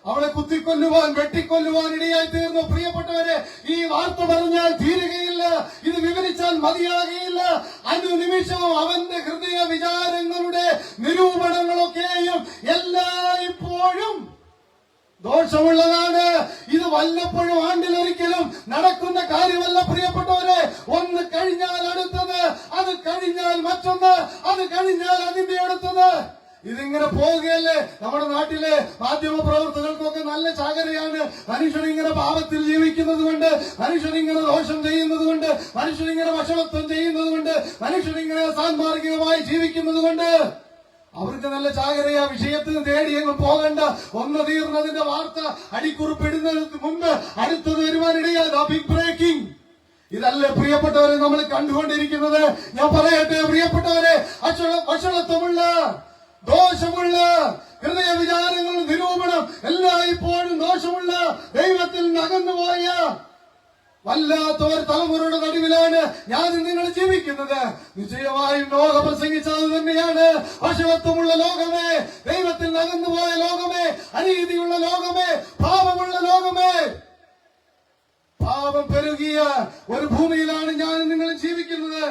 അവളെ കുത്തിക്കൊല്ലുവാൻ, വെട്ടിക്കൊല്ലുവാൻ ഇടയായി തീർന്നു. പ്രിയപ്പെട്ടവരെ, ഈ വാർത്ത പറഞ്ഞാൽ തീരുകയില്ല, ഇത് വിവരിച്ചാൽ മതിയാകുകയില്ല. അനുനിമിഷവും അവന്റെ ഹൃദയ വിചാരങ്ങളുടെ നിരൂപണങ്ങളൊക്കെയും എല്ലായ്പ്പോഴും ദോഷമുള്ളതാണ്. ഇത് വല്ലപ്പോഴും ആണ്ടിലൊരിക്കലും നടക്കുന്ന കാര്യമല്ല പ്രിയപ്പെട്ടവരെ. ഒന്ന് കഴിഞ്ഞാൽ അടുത്തത്, അത് കഴിഞ്ഞാൽ മറ്റൊന്ന്, അത് കഴിഞ്ഞാൽ അതിന്റെ അടുത്തത്. ഇതിങ്ങനെ പോവുകയല്ലേ? നമ്മുടെ നാട്ടിലെ മാധ്യമ പ്രവർത്തകർക്കൊക്കെ നല്ല ചാകരയാണ്. മനുഷ്യനിങ്ങനെ പാപത്തിൽ ജീവിക്കുന്നത് കൊണ്ട്, മനുഷ്യനിങ്ങനെ ദോഷം ചെയ്യുന്നത് കൊണ്ട്, മനുഷ്യനിങ്ങനെ വഷളത്വം ചെയ്യുന്നത് കൊണ്ട്, മനുഷ്യനിങ്ങനെ സാൻമാർഗികമായി ജീവിക്കുന്നത് കൊണ്ട് അവർക്ക് നല്ല ചാകരയാ. വിഷയത്തിന് തേടി അങ്ങ് പോകണ്ട. ഒന്ന് തീർന്നതിന്റെ വാർത്ത അടിക്കുറിപ്പിടുന്നതിന് മുമ്പ് അടുത്തത് വരുവാനിടയാതെ ബിഗ് ബ്രേക്കിംഗ്. ഇതല്ലേ പ്രിയപ്പെട്ടവരെ നമ്മൾ കണ്ടുകൊണ്ടിരിക്കുന്നത്? ഞാൻ പറയട്ടെ പ്രിയപ്പെട്ടവരെ, വഷളത്വമുള്ള, ദോഷമുള്ള ഹൃദയ വിചാരങ്ങൾ, നിരൂപണം എല്ലായ്പ്പോഴും ദോഷമുള്ള, ദൈവത്തിൽ നകന്നുപോയ വല്ലാത്ത ഒരു തലമുറയുടെ നടുവിലാണ് ഞാൻ നിങ്ങൾ ജീവിക്കുന്നത്. നിശ്ചയമായും നോഹ പ്രസംഗിച്ചത് തന്നെയാണ്. വഷളത്വമുള്ള ലോകമേ, ദൈവത്തിൽ നകന്നുപോയ ലോകമേ, അനീതിയുള്ള ലോകമേ, പാപമുള്ള ലോകമേ, പാപം പെരുകിയ ഒരു ഭൂമിയിലാണ് ഞാൻ നിങ്ങൾ ജീവിക്കുന്നത്.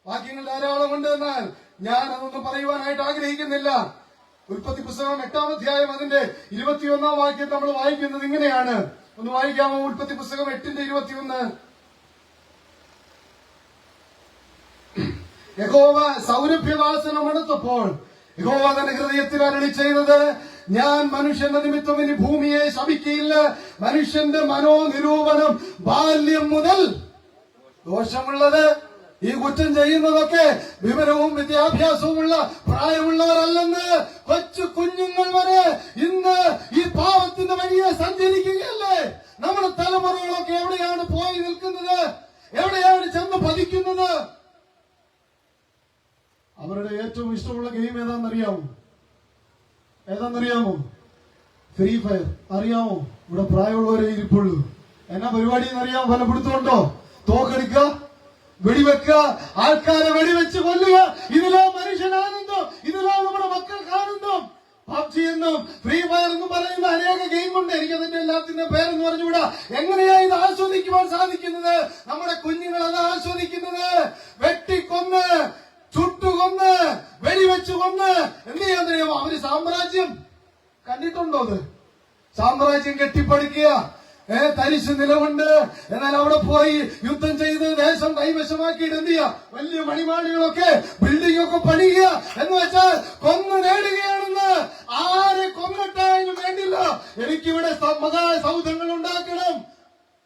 വാക്യങ്ങൾ ധാരാളമുണ്ട്, എന്നാൽ ഞാൻ അതൊന്നും പറയുവാനായിട്ട് ആഗ്രഹിക്കുന്നില്ല. ഉൽപ്പത്തി പുസ്തകം 8-ാം അധ്യായം അതിന്റെ 21-ാം വാക്യം നമ്മൾ വായിക്കുന്നത് ഇങ്ങനെയാണ്. ഒന്ന് വായിക്കാമോ? ഉൽപ്പത്തി പുസ്തകം 8:21. യഹോവ സൗരഭ്യവാസനമെടുത്തപ്പോൾ യഹോവ തന്റെ ഹൃദയത്തിൽ അരുളി ചെയ്തത്, ഞാൻ മനുഷ്യന്റെ നിമിത്തം ഇനി ഭൂമിയെ ശപിക്കയില്ല. മനുഷ്യന്റെ മനോനിരൂപണം ബാല്യം മുതൽ ദോഷമുള്ളത്. ഈ കുറ്റം ചെയ്യുന്നതൊക്കെ വിവരവും വിദ്യാഭ്യാസവുമുള്ള പ്രായമുള്ളവരല്ലെന്ന് കൊച്ചു കുഞ്ഞുങ്ങൾ വരെ ഇന്ന് ഈ പാവത്തിന്റെ വഴിയെ സഞ്ചരിക്കുകയല്ലേ? നമ്മുടെ തലമുറകളൊക്കെ എവിടെയാണ് പോയി നിൽക്കുന്നത്? എവിടെയാണ് ചെന്ന് പതിക്കുന്നത്? അവരുടെ ഏറ്റവും ഇഷ്ടമുള്ള ഗെയിം ഏതാണെന്നറിയാമോ? Free fire. അറിയാമോ? ഇവിടെ പ്രായമുള്ളവരെ ഇരിപ്പുള്ളൂ. എന്നാ പരിപാടി എന്നറിയാമോ? ഫലപ്പെടുത്തുന്നുണ്ടോ? തോക്കെടുക്കുക, വെടിവെക്കുക, ആൾക്കാരെ വെടിവെച്ച് കൊല്ലുക. ഇതിലോ മനുഷ്യനാനന്ദം, ഇതിലോ നമ്മുടെ മക്കൾക്ക് ആനന്ദം. പബ്ജി എന്നും ഫ്രീ ഫയർ എന്നും പറയുന്ന അനേക ഗെയിമുണ്ട്. എനിക്കതിന്റെ എല്ലാത്തിന്റെ പേരെന്ന് പറഞ്ഞുകൂടാ. എങ്ങനെയാ ഇത് ആസ്വദിക്കുവാൻ സാധിക്കുന്നത്? നമ്മുടെ കുഞ്ഞുങ്ങൾ അത് ആസ്വദിക്കുന്നത് വെട്ടിക്കൊന്ന്, ചുട്ടുകൊന്ന്, വെടിവെച്ച് കൊന്ന് എന്ത് ചെയ്യാന്നറിയാമോ? അവര് സാമ്രാജ്യം കണ്ടിട്ടുണ്ടോ? അത് സാമ്രാജ്യം കെട്ടിപ്പടുക്കുക. തരിശ് നിലമുണ്ട്. എന്നാൽ അവിടെ പോയി യുദ്ധം ചെയ്ത് ദേശം കൈവശമാക്കിയിട്ട് എന്ത് ചെയ്യുക? വലിയ മണിമാളികളൊക്കെ, ബിൽഡിംഗ് ഒക്കെ പണിയുക. എന്ന് വെച്ചാൽ കൊന്നു നേടുകയാണെന്ന്. ആരെ കൊന്നിട്ടായാലും വേണ്ടില്ല, എനിക്കിവിടെ സൗധങ്ങൾ ഉണ്ടാക്കണം,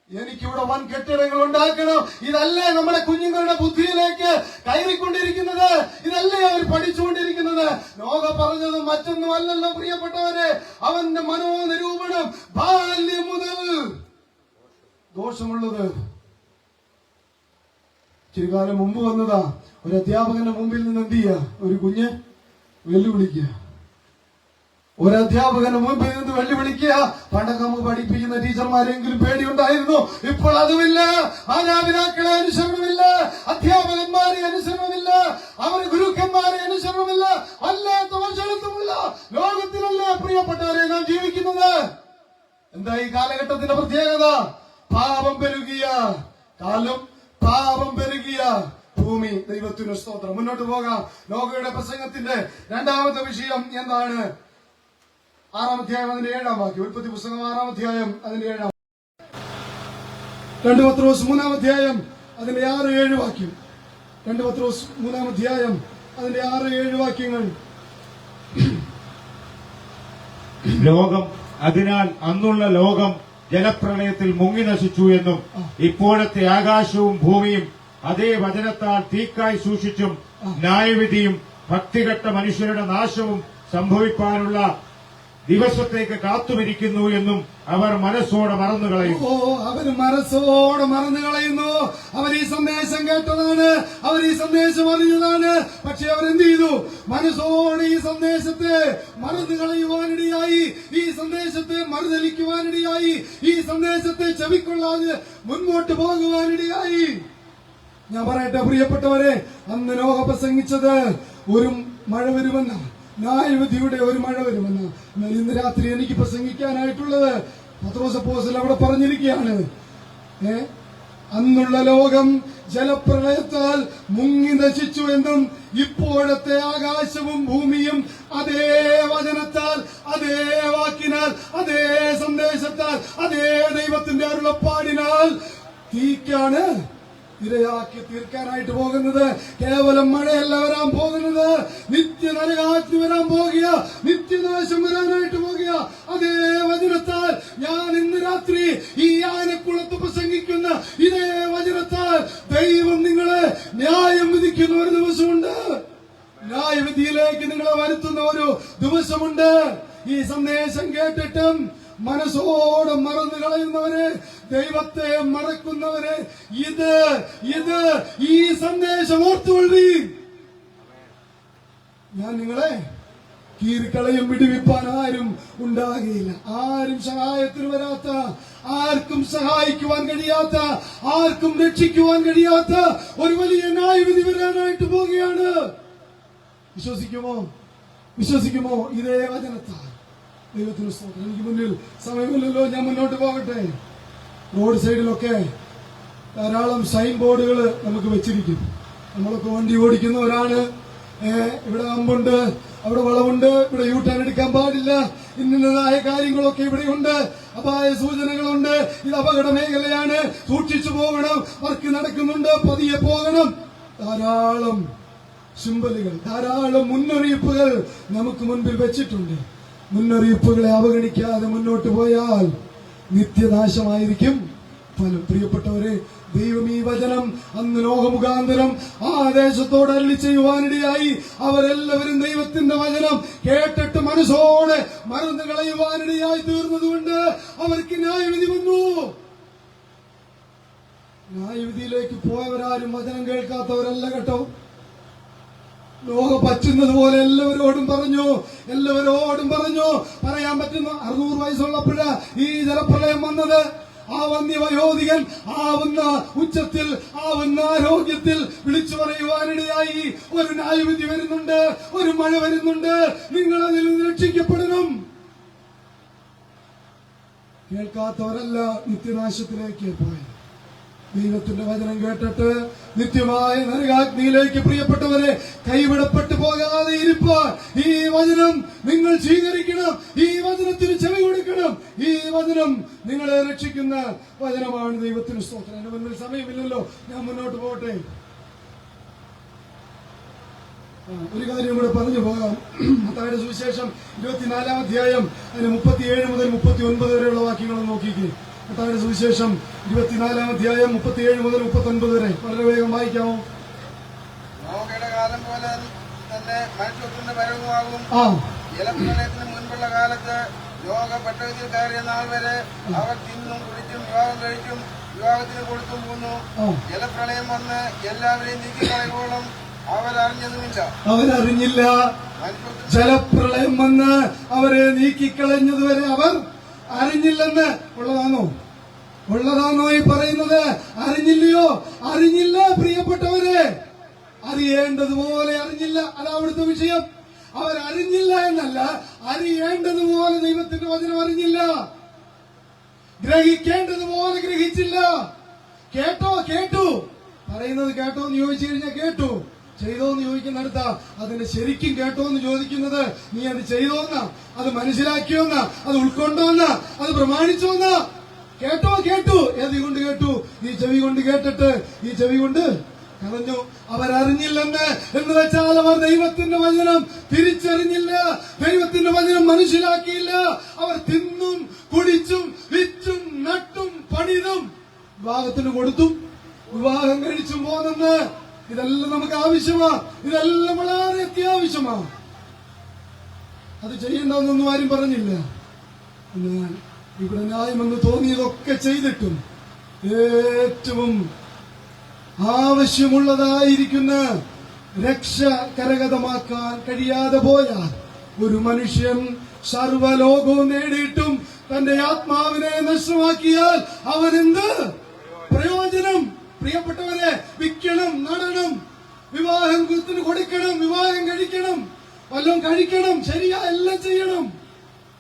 എനിക്കിവിടെ വൻ കെട്ടിടങ്ങൾ ഉണ്ടാക്കണം. ഇതല്ലേ നമ്മുടെ കുഞ്ഞുങ്ങളുടെ ബുദ്ധിയിലേക്ക് കയറിക്കൊണ്ടിരിക്കുന്നത്? ഇതല്ലേ അവർ പഠിച്ചുകൊണ്ടിരിക്കുന്നത്? ലോക പറഞ്ഞത് മറ്റൊന്നും അല്ലല്ലോ പ്രിയപ്പെട്ടവരെ. അവന്റെ മനോനിരൂപണം ബാല്യം മുതൽ ദോഷമുള്ളത്. ചിരികാലം മുമ്പ് വന്നതാ. ഒരു അധ്യാപകന്റെ മുമ്പിൽ നിന്ന് എന്ത് ചെയ്യുക? ഒരു കുഞ്ഞ് വെല്ലുവിളിക്കുക. ഒരു അധ്യാപകന് മുമ്പിൽ നിന്ന് വെല്ലുവിളിക്കുക. പണ്ടൊക്കെ നമുക്ക് പഠിപ്പിക്കുന്ന ടീച്ചർമാരെങ്കിലും പേടിയുണ്ടായിരുന്നു. ഇപ്പോൾ അതുമില്ല. മാതാപിതാക്കളെ അനുസരണമില്ല, അധ്യാപകന്മാരെ അനുസരണമില്ല, അവർ ഗുരുക്കന്മാരെ അനുസരണമില്ല. അല്ലാത്ത വശത്തുമുള്ള ലോകത്തിലല്ലേ പ്രിയപ്പെട്ടവരെ നാം ജീവിക്കുന്നത്? എന്താ ഈ കാലഘട്ടത്തിന്റെ പ്രത്യേകത? പാപം പെരുകിയ കാലം, പാപം പെരുകിയ ഭൂമി. ദൈവത്തിന് സ്തോത്രം. മുന്നോട്ട് പോകാം. ലോകയുടെ പ്രസംഗത്തിന്റെ രണ്ടാമത്തെ വിഷയം എന്താണ്? 6-ാം അധ്യായം അതിന്റെ 7-ാം വാക്യം. ഉൽപ്പത്തി പുസ്തകം 6-ാം അധ്യായം അതിന്റെ 7-ാം. 2 പത്രോസ് 3-ാം അധ്യായം അതിന്റെ 6-7 വാക്യം. 2 പത്രോസ് 3-ാം അധ്യായം അതിന്റെ 6-7 വാക്യങ്ങൾ. ലോകം, അതിനാൽ അന്നുള്ള ലോകം ജലപ്രളയത്തിൽ മുങ്ങി നശിച്ചു എന്നും ഇപ്പോഴത്തെ ആകാശവും ഭൂമിയും അതേ വചനത്താൽ തീക്കായി സൂക്ഷിച്ചും ന്യായവിധിയും ഭക്തികെട്ട മനുഷ്യരുടെ നാശവും സംഭവിക്കാനുള്ള ദിവസത്തേക്ക് കാത്തുമിരിക്കുന്നു എന്നും അവർ മനസ്സോടെ മറന്നു കളയുന്നു. അവർ മനസ്സോടെ മറന്നു കളയുന്നു. അവർ ഈ സന്ദേശം കേട്ടതാണ്, അവർ ഈ സന്ദേശം അറിഞ്ഞതാണ്. പക്ഷെ അവരെന്ത് ചെയ്തു? മനസ്സോടെ ഈ സന്ദേശത്തെ മറന്നു കളയുവാനിടയായി, ഈ സന്ദേശത്തെ മറുതലിക്കുവാനിടയായി, ഈ സന്ദേശത്തെ ചെവിക്കൊള്ളാതെ മുൻപോട്ട് പോകുവാനിടയായി. ഞാൻ പറയട്ടെ പ്രിയപ്പെട്ടവരെ, അന്ന് ലോക പ്രസംഗിച്ചത് ഒരു മഴ വരുമെന്ന, ന്യായവിധിയുടെ ഒരു മഴ വരുമെന്ന്. എന്നാൽ ഇന്ന് രാത്രി എനിക്ക് പ്രസംഗിക്കാനായിട്ടുള്ളത് പത്രോസ് അപ്പോസ്തലൻ അവിടെ പറഞ്ഞിരിക്കുകയാണ്. അന്നുള്ള ലോകം ജലപ്രളയത്താൽ മുങ്ങി നശിച്ചു എന്നും ഇപ്പോഴത്തെ ആകാശവും ഭൂമിയും അതേ വചനത്താൽ, അതേ വാക്കിനാൽ, അതേ സന്ദേശത്താൽ, അതേ ദൈവത്തിന്റെ അരുളപ്പാടിനാൽ തീക്കാണ് ഇരയാക്കി തീർക്കാനായിട്ട് പോകുന്നത്. കേവലം മഴയല്ല വരാൻ പോകുന്നത്, നിത്യനരകാഗ്നി വരാൻ പോകുക, നിത്യനാശം വരാനായിട്ട് പോകുക. അതേ വചനത്താൽ ഞാൻ ഇന്ന് രാത്രി ഈ ആനക്കുളത്ത് പ്രസംഗിക്കുന്ന ഇതേ വചനത്താൽ ദൈവം നിങ്ങളെ ന്യായം വിധിക്കുന്ന ഒരു ദിവസമുണ്ട്. ന്യായവിധിയിലേക്ക് നിങ്ങളെ വരുത്തുന്ന ഒരു ദിവസമുണ്ട്. ഈ സന്ദേശം കേട്ടിട്ടും മനസ്സോടെ മറന്നു കളയുന്നവരെ, ദൈവത്തെ മറക്കുന്നവരെ, ഈ സന്ദേശം ഓർത്തുകൊള്ളി. ഞാൻ നിങ്ങളെ കീറിക്കളയും, വിടുവിപ്പാൻ ആരും ഉണ്ടാകുകയില്ല. ആരും സഹായത്തിന് വരാത്ത, ആർക്കും സഹായിക്കുവാൻ കഴിയാത്ത, ആർക്കും രക്ഷിക്കുവാൻ കഴിയാത്ത ഒരു വലിയ ന്യായവിധി വരാനായിട്ട് പോവുകയാണ്. വിശ്വസിക്കുമോ? ഇതേ വചനത്താൽ. ദൈവത്തിന് സ്തോത്രം. എനിക്ക് മുന്നിൽ സമയമില്ലല്ലോ, ഞാൻ മുന്നോട്ട് പോകട്ടെ. റോഡ് സൈഡിലൊക്കെ ധാരാളം സൈൻ ബോർഡുകൾ നമുക്ക് വെച്ചിരിക്കും. നമ്മളൊക്കെ വണ്ടി ഓടിക്കുന്നവരാണ്. ഇവിടെ അമ്പുണ്ട്, അവിടെ വളവുണ്ട്, ഇവിടെ യൂ ടേൺ എടുക്കാൻ പാടില്ല, ഇന്നതായ കാര്യങ്ങളൊക്കെ ഇവിടെയുണ്ട്, അപായ സൂചനകളുണ്ട്, ഇത് അപകട മേഖലയാണ്, സൂക്ഷിച്ചു പോകണം, വർക്ക് നടക്കുന്നുണ്ട്, പതിയെ പോകണം. ധാരാളം സിംബലുകൾ, ധാരാളം മുന്നറിയിപ്പുകൾ നമുക്ക് മുൻപിൽ വെച്ചിട്ടുണ്ട്. മുന്നറിയിപ്പുകളെ അവഗണിക്കാതെ മുന്നോട്ട് പോയാൽ നിത്യനാശമായിരിക്കും ഫലം. പ്രിയപ്പെട്ടവരെ, ദൈവം ഈ വചനം അന്ന് ലോകമുഖാന്തരം ആ ദേശത്തോട് അരുളി ചെയ്യുവാനിടയായി. അവരെല്ലാവരും ദൈവത്തിന്റെ വചനം കേട്ടിട്ട് മനസ്സോടെ മറന്നു കളയുവാനിടയായി തീർന്നതുകൊണ്ട് അവർക്ക് ന്യായവിധി വന്നു. ന്യായവിധിയിലേക്ക് പോയവരാരും വചനം കേൾക്കാത്തവരല്ല കേട്ടോ. ലോകം പറ്റുന്നത് പോലെ എല്ലാവരോടും പറഞ്ഞു പറയാൻ പറ്റുന്ന 600 വയസ്സുള്ളപ്പോഴാ ഈ ജലപ്രളയം വന്നത്. ആ വന്യവയോധികൻ ആവുന്ന ഉച്ചത്തിൽ, ആവുന്ന ആരോഗ്യത്തിൽ വിളിച്ചു പറയുവാനിടയായി. ഒരു ന്യായവിധി വരുന്നുണ്ട്, ഒരു മഴ വരുന്നുണ്ട്, നിങ്ങൾ അതിൽ നിന്ന് രക്ഷിക്കപ്പെടണം. കേൾക്കാത്തവരല്ല നിത്യനാശത്തിലേക്ക് പോയത്. ദൈവത്തിന്റെ വചനം കേട്ടിട്ട് നിത്യമായ നരകാഗ്നിയിലേക്ക് പ്രിയപ്പെട്ടവരെ കൈവിടപ്പെട്ടു പോകാതെ ഇരിപ്പാൻ ഈ വചനം നിങ്ങൾ സ്വീകരിക്കണം. ഈ വചനത്തിന് ചെവി കൊടുക്കണം. ഈ വചനം നിങ്ങളെ രക്ഷിക്കുന്ന വചനമാണ്. ദൈവത്തിന് സ്തോത്രം. എന്റെ മുന്നിൽ സമയമില്ലല്ലോ, ഞാൻ മുന്നോട്ട് പോകട്ടെ. ഒരു കാര്യം കൂടെ പറഞ്ഞു പോകാം. മത്തായിയുടെ സുവിശേഷം 24-ാം അധ്യായം അതിന് 37 മുതൽ 39 വരെയുള്ള വാക്യങ്ങൾ നോക്കിക്കേ. മത്തായിയുടെ സുവിശേഷം 24-ാം അധ്യായം 37 മുതൽ 39 വരെ വളരെ വേഗം വായിക്കാമോ? നോഹയുടെ കാലം പോലെ തന്നെ മനുഷ്യത്തിന്റെ വരവുമാകും. ജലപ്രളയത്തിന് മുൻപുള്ള കാലത്ത് ലോക പെട്ടകത്തിൽ കയറിയ നാൾ വരെ അവർ തിന്നും കുടിച്ചും വിവാഹം കഴിച്ചും വിവാഹത്തിന് കൊടുത്തും പോന്നു. ജലപ്രളയം വന്ന് എല്ലാവരെയും നീക്കിക്കളയോളം അവരറിഞ്ഞില്ല. ജലപ്രളയം വന്ന് അവരെ നീക്കിക്കളഞ്ഞതുവരെ അവർ അറിഞ്ഞില്ലെന്ന് ഉള്ളതാണോ ഈ പറയുന്നത്? അറിഞ്ഞില്ലയോ? അറിഞ്ഞില്ല പ്രിയപ്പെട്ടവരെ. അറിയേണ്ടതുപോലെ അറിഞ്ഞില്ല. അതാ അവിടുത്തെ വിഷയം. അവരറിഞ്ഞില്ല എന്നല്ല, അറിയേണ്ടതുപോലെ ദൈവത്തിന്റെ വചനം അറിഞ്ഞില്ല. ഗ്രഹിക്കേണ്ടതുപോലെ ഗ്രഹിച്ചില്ല. കേട്ടു പറയുന്നത് കേട്ടോ എന്ന് ചോദിച്ചു കഴിഞ്ഞാൽ കേട്ടു. ചെയ്തോ എന്ന് ചോദിക്കുന്നിടത്ത അതിന്റെ ശരിക്കും കേട്ടോ എന്ന് ചോദിക്കുന്നത് നീ അത് ചെയ്തോന്നാ, അത് മനസ്സിലാക്കിയോന്നാ, അത് ഉൾക്കൊണ്ടോന്നാ, അത് പ്രമാണിച്ചോന്നാ. കേട്ടു. ഏത് കൊണ്ട് കേട്ടു? ഈ ചെവി കൊണ്ട് കേട്ടിട്ട് ഈ ചെവി കൊണ്ട് കളഞ്ഞു. അവരറിഞ്ഞില്ലെന്ന് എന്ന് വെച്ചാൽ അവർ ദൈവത്തിന്റെ വചനം തിരിച്ചറിഞ്ഞില്ല, ദൈവത്തിന്റെ വചനം മനസ്സിലാക്കിയില്ല. അവർ തിന്നും കുടിച്ചും വിറ്റും നട്ടും പണിതും വിവാഹത്തിന് കൊടുത്തും വിവാഹം കഴിച്ചും പോന്നെന്ന്. ഇതെല്ലാം നമുക്ക് ആവശ്യമാ, ഇതെല്ലാം വളരെ അത്യാവശ്യമാ. അത് ചെയ്യേണ്ടതെന്നൊന്നും ആരും പറഞ്ഞില്ല. എന്നാൽ ഇവിടെ ന്യായമെന്ന് തോന്നിയതൊക്കെ ചെയ്തിട്ടും ഏറ്റവും ആവശ്യമുള്ളതായിരിക്കുന്ന രക്ഷ കരഗതമാക്കാൻ കഴിയാതെ പോയാൽ ഒരു മനുഷ്യൻ സർവ്വലോകവും നേടിയിട്ടും തന്റെ ആത്മാവിനെ നഷ്ടമാക്കിയാൽ അവനെന്ത് പ്രയോജനം? പ്രിയപ്പെട്ടവരെ, വിൽക്കണം, നടണം, വിവാഹം കൊടുക്കണം, വിവാഹം കഴിക്കണം, വല്ലതും കഴിക്കണം, ശരിയാ, എല്ലാം ചെയ്യണം,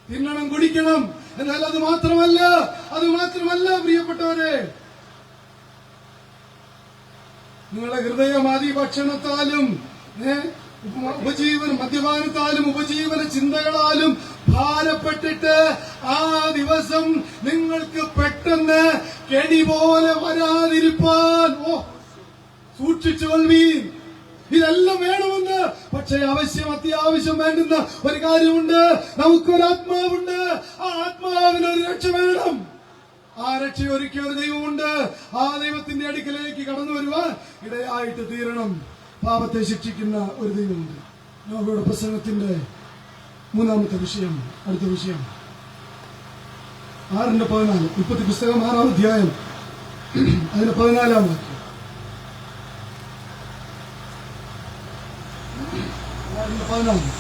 തിന്നണം, കുടിക്കണം. എന്നാൽ അത് മാത്രമല്ല പ്രിയപ്പെട്ടവരെ, നിങ്ങളുടെ ഹൃദയം ഭക്ഷണത്താലും മദ്യപാനത്താലും ഉപജീവന ചിന്തകളാലും ഭാരപ്പെട്ടിട്ട് ആ ദിവസം നിങ്ങൾക്ക് പെട്ടെന്ന് കെണി പോലെ വരാതിരിപ്പാൻ സൂക്ഷിച്ചു കൊള്ളുവീൻ. ഇതെല്ലാം വേണമെന്ന്, പക്ഷേ അത്യാവശ്യം വേണ്ടുന്ന ഒരു കാര്യമുണ്ട്. നമുക്കൊരാത്മാവുണ്ട്. ആ ആത്മാവിനൊരു രക്ഷ വേണം. ആ രക്ഷ ഒരുക്കിയ ഒരു ദൈവമുണ്ട്. ആ ദൈവത്തിന്റെ അടുക്കലേക്ക് കടന്നു വരുവാൻ ഇടയായിട്ട് തീരണം. പാപത്തെ ശിക്ഷിക്കുന്ന ഒരു ദൈവമുണ്ട്. നോഹയുടെ പ്രസംഗത്തിന്റെ മൂന്നാമത്തെ വിഷയം, അടുത്ത വിഷയം 6:14 ഉൽപ്പത്തി പുസ്തകം 6-ാം അധ്യായം അതിന് 14-ാം വാക്യം. 6:14.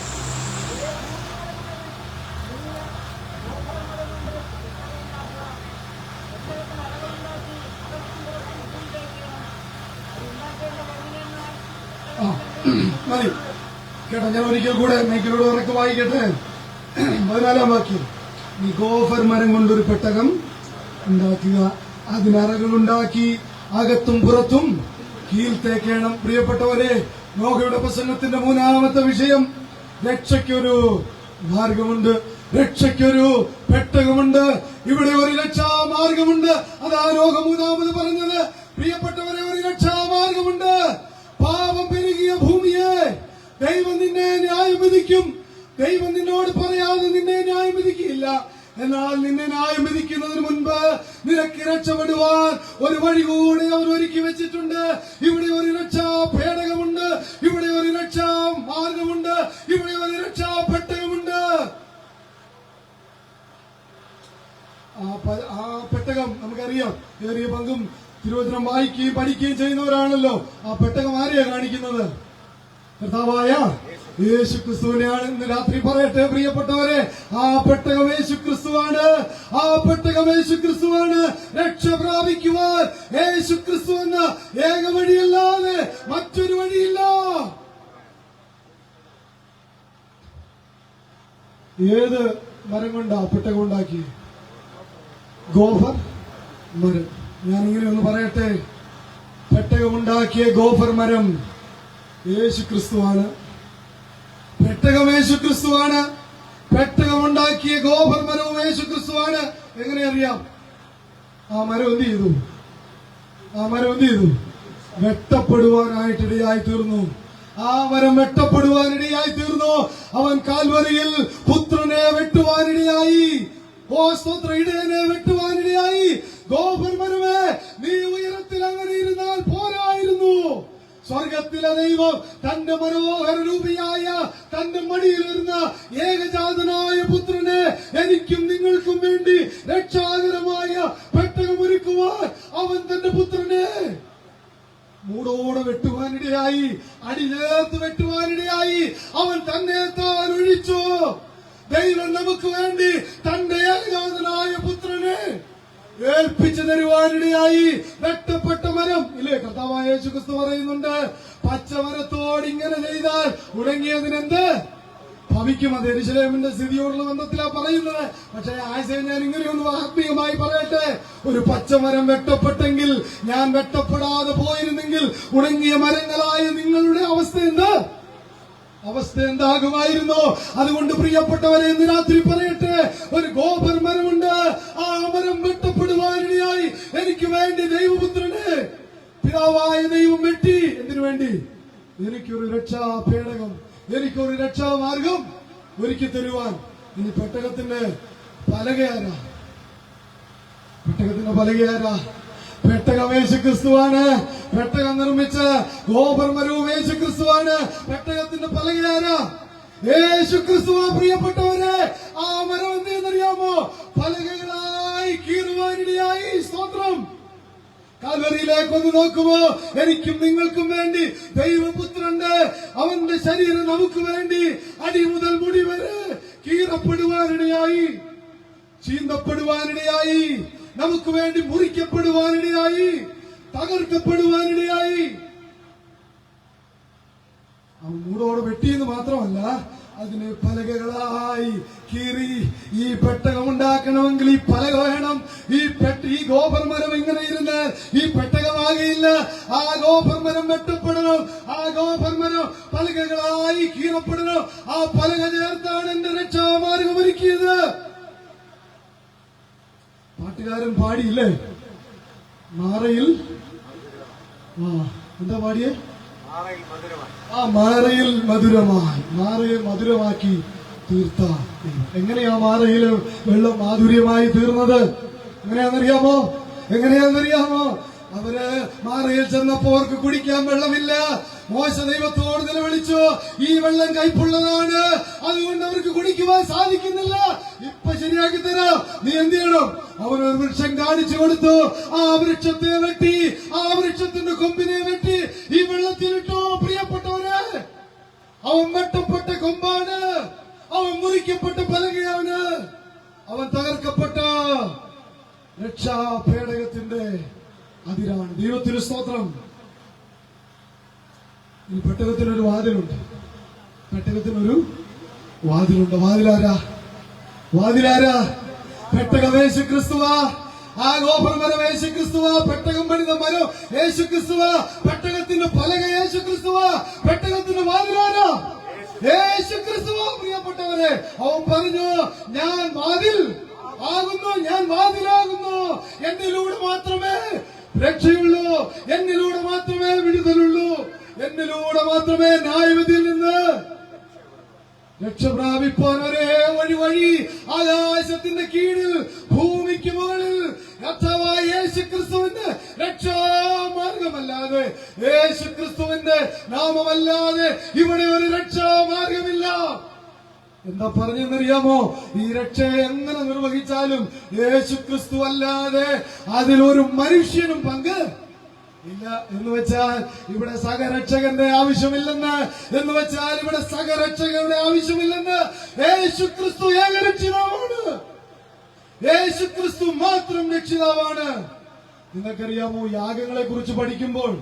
മതി കേട്ടോ, ഞാൻ ഒരിക്കൽ കൂടെ മൈക്കിലൂടെ ഉറക്കെ വായിക്കട്ടെ. 14-ാം വാക്യം. നീ ഗോഫർ മരം കൊണ്ടൊരു പെട്ടകം ഉണ്ടാക്കുക, അതിനറകളുണ്ടാക്കി അകത്തും പുറത്തും കീൽ തേക്കണം. പ്രിയപ്പെട്ടവരെ, നോഹയുടെ പ്രസംഗത്തിന്റെ മൂന്നാമത്തെ വിഷയം രക്ഷയ്ക്കൊരു മാർഗമുണ്ട്, രക്ഷയ്ക്കൊരു പെട്ടകമുണ്ട്. ഇവിടെ ഒരു രക്ഷാമാർഗമുണ്ട്. അതാ ലോകം മൂന്നാമത് പറഞ്ഞത്. പ്രിയപ്പെട്ടവരെ, ഒരു രക്ഷാമാർഗമുണ്ട്. പാപം പെരുകിയ ഭൂമിയെ ദൈവം നിന്നെ ന്യായം വിധിക്കും. ദൈവം നിന്നോട് പറയാതെ നിന്നെ ന്യായം വിധിക്കില്ല. എന്നാൽ നിന്നെ ന്യായം വിധിക്കുന്നതിന് മുൻപ് നിനക്ക് രക്ഷപ്പെടുവാൻ ഒരു വഴി കൂടി അവൻ ഒരുക്കി വെച്ചിട്ടുണ്ട്. ഇവിടെ ഒരു രക്ഷാ പേടകമുണ്ട്, ഇവിടെ ഒരു രക്ഷാ മാർഗമുണ്ട്, ഇവിടെ ഒരു രക്ഷാ പെട്ടകമുണ്ട്. ആ പെട്ടകം നമുക്കറിയാം. ഏറിയ പങ്കും തിരുവചനം വായിക്കുകയും പഠിക്കുകയും ചെയ്യുന്നവരാണല്ലോ. ആ പെട്ടകം ആരെയാ കാണിക്കുന്നത്? കർത്താവായ യേശു ക്രിസ്തുവിനെയാണ്. ഇന്ന് രാത്രി പറയട്ടെ പ്രിയപ്പെട്ടവരെ, ആ പെട്ടകം യേശു ക്രിസ്തുവാണ്. ആ പെട്ടകം യേശു ക്രിസ്തുവാണ്. രക്ഷ പ്രാപിക്കുവാൻ യേശു ക്രിസ്തു എന്ന ഏക വഴിയല്ലാതെ മറ്റൊരു വഴിയില്ല. ഏത് മരം കൊണ്ടാ പെട്ടകം ഉണ്ടാക്കി? ഗോഫർ മരം. ഞാനിങ്ങനെ ഒന്ന് പറയട്ടെ, പെട്ടകമുണ്ടാക്കിയ ഗോഫർ മരം യേശു ക്രിസ്തുവാണ്. പെട്ടകം യേശു ക്രിസ്തുവാണ്. പെട്ടകമുണ്ടാക്കിയ ഗോഫർ മരവും യേശു ക്രിസ്തുവാണ്. എങ്ങനെ അറിയാം? ആ മരം എന്ത് ചെയ്തു? ആ മരം എന്ത് ചെയ്തു? വെട്ടപ്പെടുവാനായിട്ടിടയായി തീർന്നു. ആ മരം വെട്ടപ്പെടുവാനിടയായി തീർന്നു. അവൻ കാൽവരിയിൽ പുത്രനെ വെട്ടുവാനിടയായി. ഓ സ്തോത്രം, ഇടയനെ വെട്ടുവാനിടയായി. ഗോഫർ മരമേ, നീ ഉയരത്തിൽ അങ്ങനെ ഇരുന്നാൽ പോരായിരുന്നു. സ്വർഗത്തിലെ ദൈവം തന്റെ മനോഹര രൂപിയായ തന്റെ മടിയിൽ വരുന്ന ഏകജാതനായ പുത്രനെ എനിക്കും നിങ്ങൾക്കും വേണ്ടി രക്ഷാകരമായ പെട്ടകമൊരുക്കുവാൻ അവൻ തന്റെ പുത്രനെ മൂടോടെ വെട്ടുവാനിടയായി, അടിചേർത്ത് വെട്ടുവാനിടയായി. അവൻ തന്നെ താൻ ഒഴിച്ചു. ദൈവം നമുക്ക് വേണ്ടി തന്റെ ഏകജാതനായ പുത്രനെ ഏൽപ്പിച്ചു തരുവാനിടയായി. വെട്ടപ്പെട്ട മരം ഇല്ലേ? കർത്താവായ യേശു ക്രിസ്തു പറയുന്നുണ്ട്, പച്ചമരത്തോട് ഇങ്ങനെ ചെയ്താൽ ഉണങ്ങിയതിനെന്ത് ഭവിക്കും? അത് യെരൂശലേമിന്റെ സ്ഥിതിയോടുള്ള ബന്ധത്തിലാണ് പറയുന്നത്. പക്ഷേ ആശയം ഞാൻ ഇങ്ങനെയൊന്ന് ആത്മീയമായി പറയട്ടെ. ഒരു പച്ചമരം വെട്ടപ്പെട്ടെങ്കിൽ, ഞാൻ വെട്ടപ്പെടാതെ പോയിരുന്നെങ്കിൽ ഉണങ്ങിയ മരങ്ങളായ നിങ്ങളുടെ അവസ്ഥ എന്താകുമായിരുന്നു? അതുകൊണ്ട് പ്രിയപ്പെട്ടവരെ, ഇന്ന് രാത്രി പറയട്ടെ, ഒരു ഗോഫർ മരമുണ്ട്. ആ മരം വെട്ടപ്പെടുവാനിടയായി എനിക്ക് വേണ്ടി ദൈവപുത്രനെ പിതാവായ ദൈവം വെട്ടി. എന്തിനു വേണ്ടി? എനിക്കൊരു രക്ഷാ പേടകം, എനിക്കൊരു രക്ഷാമാർഗം ഒരുക്കി തരുവാൻ. ഇനി പെട്ടകത്തിന്റെ പലകയാരാ? പെട്ടകത്തിന്റെ പലകയാരാ? പെട്ടകം യേശു ക്രിസ്തുവാണ്. പെട്ടകം നിർമ്മിച്ച ഗോഫർ മരവും യേശു ക്രിസ്തുവാണ്. പെട്ടകത്തിന്റെ പലകയാരാ? യേശു ക്രിസ്തുവാ. പ്രിയപ്പെട്ടവരെ, ആ മരം എന്തെന്നറിയാമോ? പലകകളായി കീറുവാനിടയായി. സ്തോത്രം. കാൽവരിയിലേക്ക് ഒന്ന് നോക്കുമോ? എനിക്കും നിങ്ങൾക്കും വേണ്ടി ദൈവപുത്രന്റെ അവന്റെ ശരീരം നമുക്ക് വേണ്ടി അടി മുതൽ മുടി വരെ കീറപ്പെടുവാനിടയായി, ചീന്തപ്പെടുവാനിടയായി, നമുക്ക് വേണ്ടി മുറിക്കപ്പെടുവാനിടയായി, തകർക്കപ്പെടുവാനിടയായി. അവൻ മൂടോടെ വെട്ടിയെന്ന് മാത്രമല്ല, അതിനെ പലകകളായി കീറി. ഈ പെട്ടകം ഉണ്ടാക്കണമെങ്കിൽ ഈ പലക വേണം. ഈ ഗോഫർ മരം ഇങ്ങനെ ഇരുന്നാൽ ഈ പെട്ടകമാകയില്ല. ആ ഗോഫർ മരം വെട്ടപ്പെടണം. ആ ഗോഫർ മരം പലകകളായി കീറപ്പെടണം. ആ പലക ചേർത്താണ് എന്റെ രക്ഷാമാർഗം ഒരുക്കിയത്. പാട്ടുകാരൻ പാടിയില്ലേ? മാറയിൽ എന്താ പാടിയേ? മാറയിൽ മധുരമായി, മാറയെ മധുരമാക്കി തീർത്ത. എങ്ങനെയാ മാറയിൽ വെള്ളം മാധുര്യമായി തീർന്നത്? എങ്ങനെയാണെന്നറിയാമോ? അവര് മാറയിൽ ചെന്നപ്പോ അവർക്ക് കുടിക്കാൻ വെള്ളമില്ല. മോശ ദൈവത്തോട് നിലവിളിച്ചു, ഈ വെള്ളം കയ്പുള്ളതാണ്, അതുകൊണ്ട് അവർക്ക് കുടിക്കുവാൻ സാധിക്കുന്നില്ല. ഇപ്പൊ ശരിയാക്കി തരാം, നീ എന്ത് ചെയ്യണം? അവനൊരു വൃക്ഷം കാണിച്ചു കൊടുത്തു. ആ വൃക്ഷത്തെ വെട്ടി, ആ വൃക്ഷത്തിന്റെ കൊമ്പിനെ വെട്ടി ഈ വെള്ളത്തിലിട്ടു. പ്രിയപ്പെട്ടവരെ, അവൻ വെട്ടപ്പെട്ട കൊമ്പാണ്, അവൻ മുറിക്കപ്പെട്ട പലകയാണ്, അവൻ തകർക്കപ്പെട്ട രക്ഷാ പേടകത്തിന്റെ അതിരാണ്. ദൈവത്തിന് സ്തോത്രം. ഈ പെട്ടകത്തിനൊരു വാതിലുണ്ട്. വാതിലാരാ? പെട്ടകം യേശു ക്രിസ്തുവാ. ആ ഗോഫർ മരം യേശു ക്രിസ്തുവാ. പെട്ടകം പണിത മരം യേശു ക്രിസ്തുവാ. പെട്ടകത്തിന്റെ പലക യേശു ക്രിസ്തുവാ. പെട്ടകത്തിന്റെ വാതിലാരാ? യേശു ക്രിസ്തു പ്രിയപ്പെട്ടവരെ, അവൻ പറഞ്ഞു, ഞാൻ വാതിൽ ആകുന്നു, ഞാൻ വാതിലാകുന്നു. എന്നിലൂടെ മാത്രമേ രക്ഷയുള്ളൂ, എന്നിലൂടെ മാത്രമേ വിടുതലുള്ളൂ, എന്നിലൂടെ മാത്രമേ ന്യായവിധിയിൽ നിന്ന് രക്ഷ പ്രാപിപ്പാൻ ഒരേ വഴി ആകാശത്തിന്റെ കീഴിൽ ഭൂമിക്ക് മുകളിൽ കർത്താവായ യേശു ക്രിസ്തുവിന്റെ രക്ഷാമാർഗമല്ലാതെ, യേശു ക്രിസ്തുവിന്റെ നാമമല്ലാതെ ഇവിടെ ഒരു രക്ഷാമാർഗമില്ല. എന്താ പറഞ്ഞെന്നറിയാമോ? ഈ രക്ഷ എങ്ങനെ നിർവഹിച്ചാലും യേശു ക്രിസ്തു അല്ലാതെ അതിലൊരു മനുഷ്യനും പങ്ക് ഇല്ല. എന്ന് വെച്ചാൽ ഇവിടെ സഹരക്ഷകന്റെ ആവശ്യമില്ലെന്ന്, എന്ന് വെച്ചാൽ ഇവിടെ സഹരക്ഷകരുടെ ആവശ്യമില്ലെന്ന്. യേശു ക്രിസ്തു ഏകരക്ഷിതാവാണ്, യേശു ക്രിസ്തു മാത്രം രക്ഷിതാവാണ്. നിങ്ങൾക്കറിയാമോ, യാഗങ്ങളെ കുറിച്ച് പഠിക്കുമ്പോൾ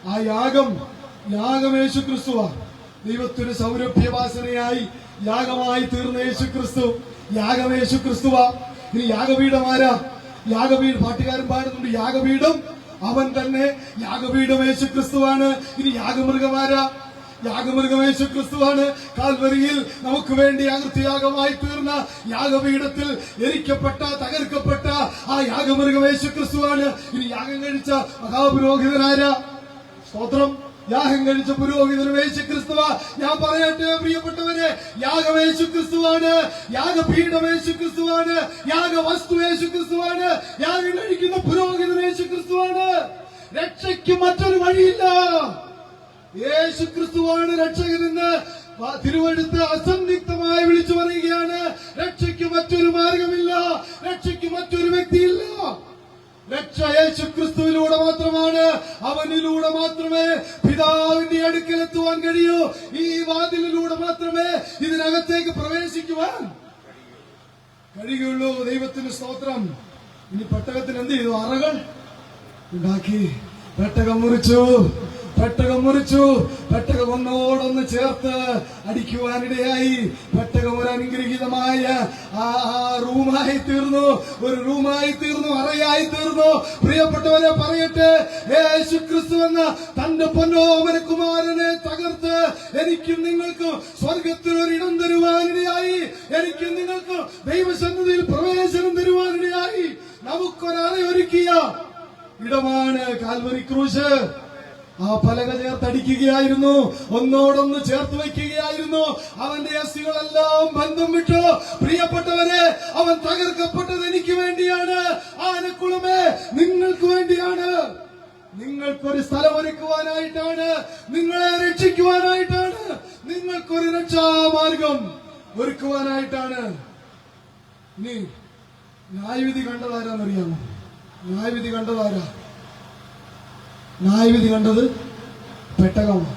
ആ യാഗം യേശു ക്രിസ്തുവാ. ദൈവത്തിന് സൗരഭ്യവാസനയായി യാഗമായി തീർന്ന യേശു ക്രിസ്തു യാഗം യേശു ക്രിസ്തുവാ. ഇനി യാഗപീഠം ആരാ? യാഗപീഠം പാട്ടുകാരൻ പാടുന്നുണ്ട്, യാഗപീഠം അവൻ തന്നെ. യാഗപീഠം യേശു ക്രിസ്തുവാണ്. ഇനി യാഗമൃഗമാരാ? യാഗമൃഗം യേശു ക്രിസ്തുവാണ്. കാൽവരിയിൽ നമുക്ക് വേണ്ടി അകൃത്യയാഗമായി തീർന്ന യാഗപീഠത്തിൽ എരിക്കപ്പെട്ട തകർക്കപ്പെട്ട ആ യാഗമൃഗം യേശു ക്രിസ്തുവാണ്. ഇനി യാഗം കഴിച്ച മഹാപുരോഹിതനാരാ? സ്തോത്രം. യാഗം കഴിച്ച പുരോഹിതനും യേശു ക്രിസ്തുവാ. ഞാൻ പറയട്ടെ പ്രിയപ്പെട്ടവരെ, യാഗം യേശു ക്രിസ്തുവാണ്, യാഗപീഠം യേശു ക്രിസ്തുവാണ്, യാഗവസ്തു യേശു ക്രിസ്തുവാണ്, യാഗം കഴിക്കുന്ന പുരോഹിതൻ യേശു ക്രിസ്തുവാണ്. രക്ഷയ്ക്ക് മറ്റൊരു വഴിയില്ല. യേശു ക്രിസ്തുവാണ് രക്ഷകനെന്ന് തിരുവെടുത്ത് അസന്നിഗ്ധമായി വിളിച്ചു പറയുകയാണ്. രക്ഷയ്ക്ക് മറ്റൊരു മാർഗമില്ല, രക്ഷയ്ക്ക് മറ്റൊരു വ്യക്തിയില്ല. രക്ഷ യേശു ക്രിസ്തുവിലൂടെ മാത്രമാണ്. അവനിലൂടെ മാത്രമേ പിതാവിന്റെ അടുക്കലെത്തുവാൻ കഴിയൂ. ഈ വാതിലിലൂടെ മാത്രമേ ഇതിനകത്തേക്ക് പ്രവേശിക്കുവാൻ കഴിയുള്ളൂ. ദൈവത്തിന് സ്തോത്രം. ഇനി പെട്ടകത്തിന് എന്ത് ചെയ്തു? അറകൾ ഉണ്ടാക്കി, പെട്ടകം മുറിച്ചു, പെട്ടകം ഒന്നോടൊന്ന് ചേർത്ത് അടിക്കുവാനിടയായി. പെട്ടകം ഒരു അനുഗ്രഹീതമായ റൂമായി തീർന്നു, ഒരു റൂമായി തീർന്നു, അറയായി തീർന്നു. പ്രിയപ്പെട്ടവരെ പറയട്ടെ, യേശു ക്രിസ്തു എന്ന തന്റെ പൊന്നോമന കുമാരനെ തകർത്ത് എനിക്കും നിങ്ങൾക്കും സ്വർഗത്തിൽ ഒരു ഇടം തരുവാനിടയായി, എനിക്കും നിങ്ങൾക്കും ദൈവസന്നിധിയിൽ പ്രവേശനം തരുവാനിടയായി നമുക്കൊരറയൊരുക്കിയ ഇടമാണ് കാൽവരി ക്രൂശ്. ആ പലക ചേർത്തടിക്കുകയായിരുന്നു, ഒന്നോടൊന്ന് ചേർത്ത് വയ്ക്കുകയായിരുന്നു. അവന്റെ അസ്ഥികളെല്ലാം ബന്ധം വിട്ടു. പ്രിയപ്പെട്ടവരെ, അവൻ തകർക്കപ്പെട്ടത് എനിക്ക് വേണ്ടിയാണ്. ആനക്കുളമേ, നിങ്ങൾക്ക് വേണ്ടിയാണ്. നിങ്ങൾക്കൊരു സ്ഥലമൊരുക്കുവാനായിട്ടാണ്, നിങ്ങളെ രക്ഷിക്കുവാനായിട്ടാണ്, നിങ്ങൾക്കൊരു രക്ഷാമാർഗം ഒരുക്കുവാനായിട്ടാണ്. ഇനി ന്യായവിധി കണ്ടതാരാന്നറിയാമോ? ന്യായവിധി കണ്ടതാരാ? ന്യായവിധി കണ്ടത് പെട്ടകമാണ്.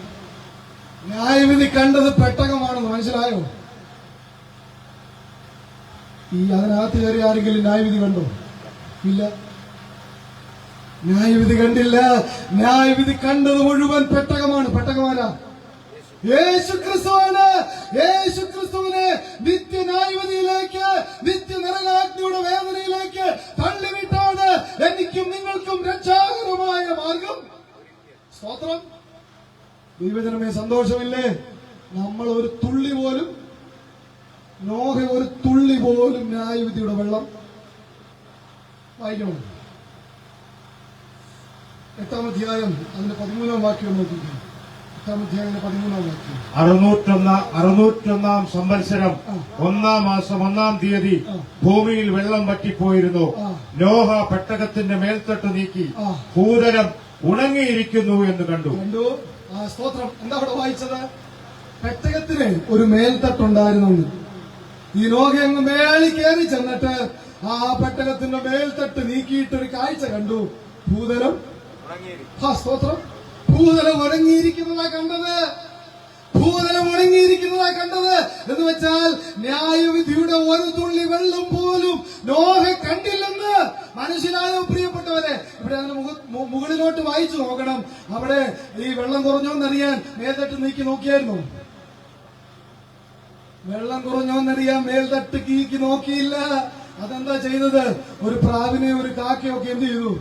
ന്യായവിധി കണ്ടത് പെട്ടകമാണെന്ന് മനസ്സിലായോ? അതിനകത്ത് കയറി ആരെങ്കിലും ന്യായവിധി കണ്ടോ? ഇല്ല, ന്യായവിധി കണ്ടില്ല. ന്യായവിധി കണ്ടത് മുഴുവൻ പെട്ടകമാണ്. പെട്ടകമാരാ? യേശു ക്രിസ്തുവാണ്. യേശു ക്രിസ്തുവിനെ നിത്യ ന്യായവിധിയിലേക്ക്, നിത്യ നരകാഗ്നിയുടെ വേദനയിലേക്ക് തള്ളിവിട്ടാണ് എനിക്കും നിങ്ങൾക്കും രക്ഷാകരമായ മാർഗം. സ്തോത്രം. ദൈവജനമേ, സന്തോഷമില്ലേ? നമ്മൾ ഒരു തുള്ളി പോലും, നോഹ ഒരു തുള്ളി പോലും ന്യായവിധിയുടെ വെള്ളം വായിക്കണം. 8-ാം അധ്യായം അതിന്റെ 13-ാം വാക്യം നോക്കിക്കാം. 8-ാം അധ്യായം 13-ാം വാക്യം. 601 സംവത്സരം 1-ാം മാസം 1-ാം തീയതി ഭൂമിയിൽ വെള്ളം വറ്റിപ്പോയിരുന്നു. നോഹ പെട്ടകത്തിന്റെ മേൽത്തട്ട് നീക്കി ഭൂതലം ഉണങ്ങിയിരിക്കുന്നു എന്ന് കണ്ടു. സ്തോത്രം. എന്താ അവിടെ വായിച്ചത്? പെട്ടകത്തിന് ഒരു മേൽത്തട്ടുണ്ടായിരുന്നു. ഈ നോഹ അങ്ങ് മേളിൽ കയറി ചെന്നിട്ട് ആ പെട്ടകത്തിന്റെ മേൽത്തട്ട് നീക്കിയിട്ടൊരു കാഴ്ച കണ്ടു. ഭൂതലം, സ്തോത്രം, ഭൂതലം ഉണങ്ങിയിരിക്കുന്നതാ കണ്ടത്. ഭൂതലം ഉണങ്ങിയിരിക്കുന്നതാ കണ്ടത്. എന്ന് വെച്ചാൽ ന്യായവിധിയുടെ ഒരു തുള്ളി വെള്ളം പോലും നോഹ കണ്ടില്ലെന്ന് മനസ്സിലായോ പ്രിയപ്പെട്ടവരെ? ഇവിടെ അതിന് മുകളിലോട്ട് വായിച്ചു നോക്കണം. അവിടെ ഈ വെള്ളം കുറഞ്ഞോന്നറിയാൻ മേൽത്തട്ട് നീക്കി നോക്കിയായിരുന്നു. വെള്ളം കുറഞ്ഞോന്നറിയാൻ മേൽത്തട്ട് കീക്കി നോക്കിയില്ല. അതെന്താ ചെയ്തത്? ഒരു പ്രാവിനെ ഒരു കാക്കയൊക്കെ എന്ത് ചെയ്തു?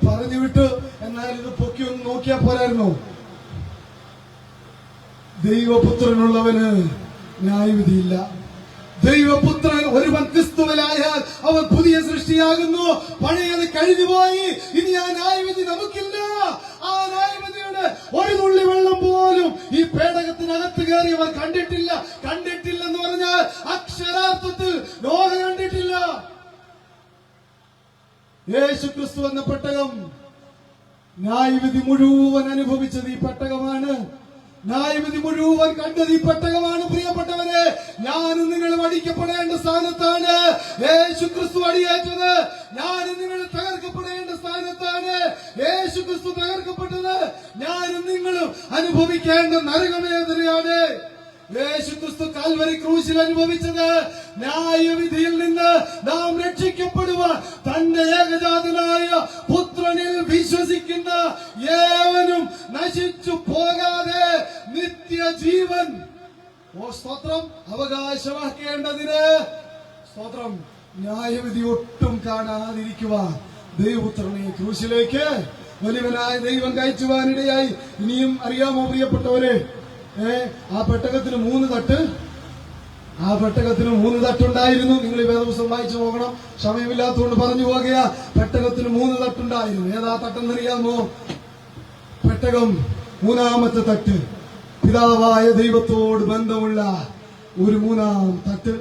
പറഞ്ഞു വിട്ടു. എന്നാൽ ഇത് പൊക്കി ഒന്ന് നോക്കിയാ പോരായിരുന്നു. ദൈവപുത്രനുള്ളവന് ന്യായവിധിയില്ല. ദൈവപുത്രൻ ഒരുവൻ ക്രിസ്തുവിലായാൽ അവൻ പുതിയ സൃഷ്ടിയാകുന്നു. പഴയത് കഴിഞ്ഞുപോയി, ഇനി ആ ന്യായവിധി നമുക്കില്ല. ആ ന്യായവിധിയുടെ ഒരു തുള്ളി വെള്ളം പോലും ഈ പേടകത്തിനകത്ത് കയറി അവർ കണ്ടിട്ടില്ലെന്ന് പറഞ്ഞാൽ അക്ഷരാർത്ഥത്തിൽ നോഹ കണ്ടിട്ടില്ല. യേശു ക്രിസ്തു എന്ന പെട്ടകം ന്യായവിധി മുഴുവൻ അനുഭവിച്ചത് ഈ പെട്ടകമാണ്. ന്യായവിധി മുഴുവൻ കണ്ടത് ഈ പെട്ടകമാണ്. പ്രിയപ്പെട്ടവരെ, ഞാനും നിങ്ങളും അടിക്കപ്പെടേണ്ട സ്ഥാനത്താണ് യേശു ക്രിസ്തു അടിയേറ്റത്. ഞാനും നിങ്ങൾ തകർക്കപ്പെടേണ്ട സ്ഥാനത്താണ് യേശു ക്രിസ്തു തകർക്കപ്പെട്ടത്. ഞാനും നിങ്ങളും അനുഭവിക്കേണ്ട നരകവേദനയാണ് യേശു ക്രിസ്തു കാൽവരി ക്രൂശിൽ അനുഭവിച്ചത്. ന്യായവിധിയിൽ നിന്ന് നാം രക്ഷിക്കപ്പെടുവാൻ തന്റെ ഏകജാതനായ പുത്രനിൽ വിശ്വസിക്കുന്ന ഏവനും നശിച്ചു പോകാതെ നിത്യജീവൻ സ്തോത്രം അവകാശമാക്കേണ്ടതിന് സ്തോത്രം ന്യായവിധി ഒട്ടും കാണാതിരിക്കുവാൻ ദൈവപുത്രനെ ക്രൂശിലേക്ക് വലിയവനായ ദൈവം കയറ്റുവാനിടയായി. ഇനിയും അറിയാമോ പ്രിയപ്പെട്ടവരെ, ആ പെട്ടകത്തിന് 3 തട്ട്. ആ പെട്ടകത്തിന് 3 തട്ടുണ്ടായിരുന്നു. നിങ്ങൾ ഈ വേദപുസ്തകം വായിച്ചു നോക്കണം, സമയമില്ലാത്തതുകൊണ്ട് പറഞ്ഞു പോകുക. പെട്ടകത്തിന് 3 തട്ടുണ്ടായിരുന്നു. ഏതാ തട്ടെന്നറിയാമോ? പെട്ടകം 3-ാമത്തെ തട്ട് പിതാവായ ദൈവത്തോട് ബന്ധമുള്ള ഒരു 3-ാം തട്ട്.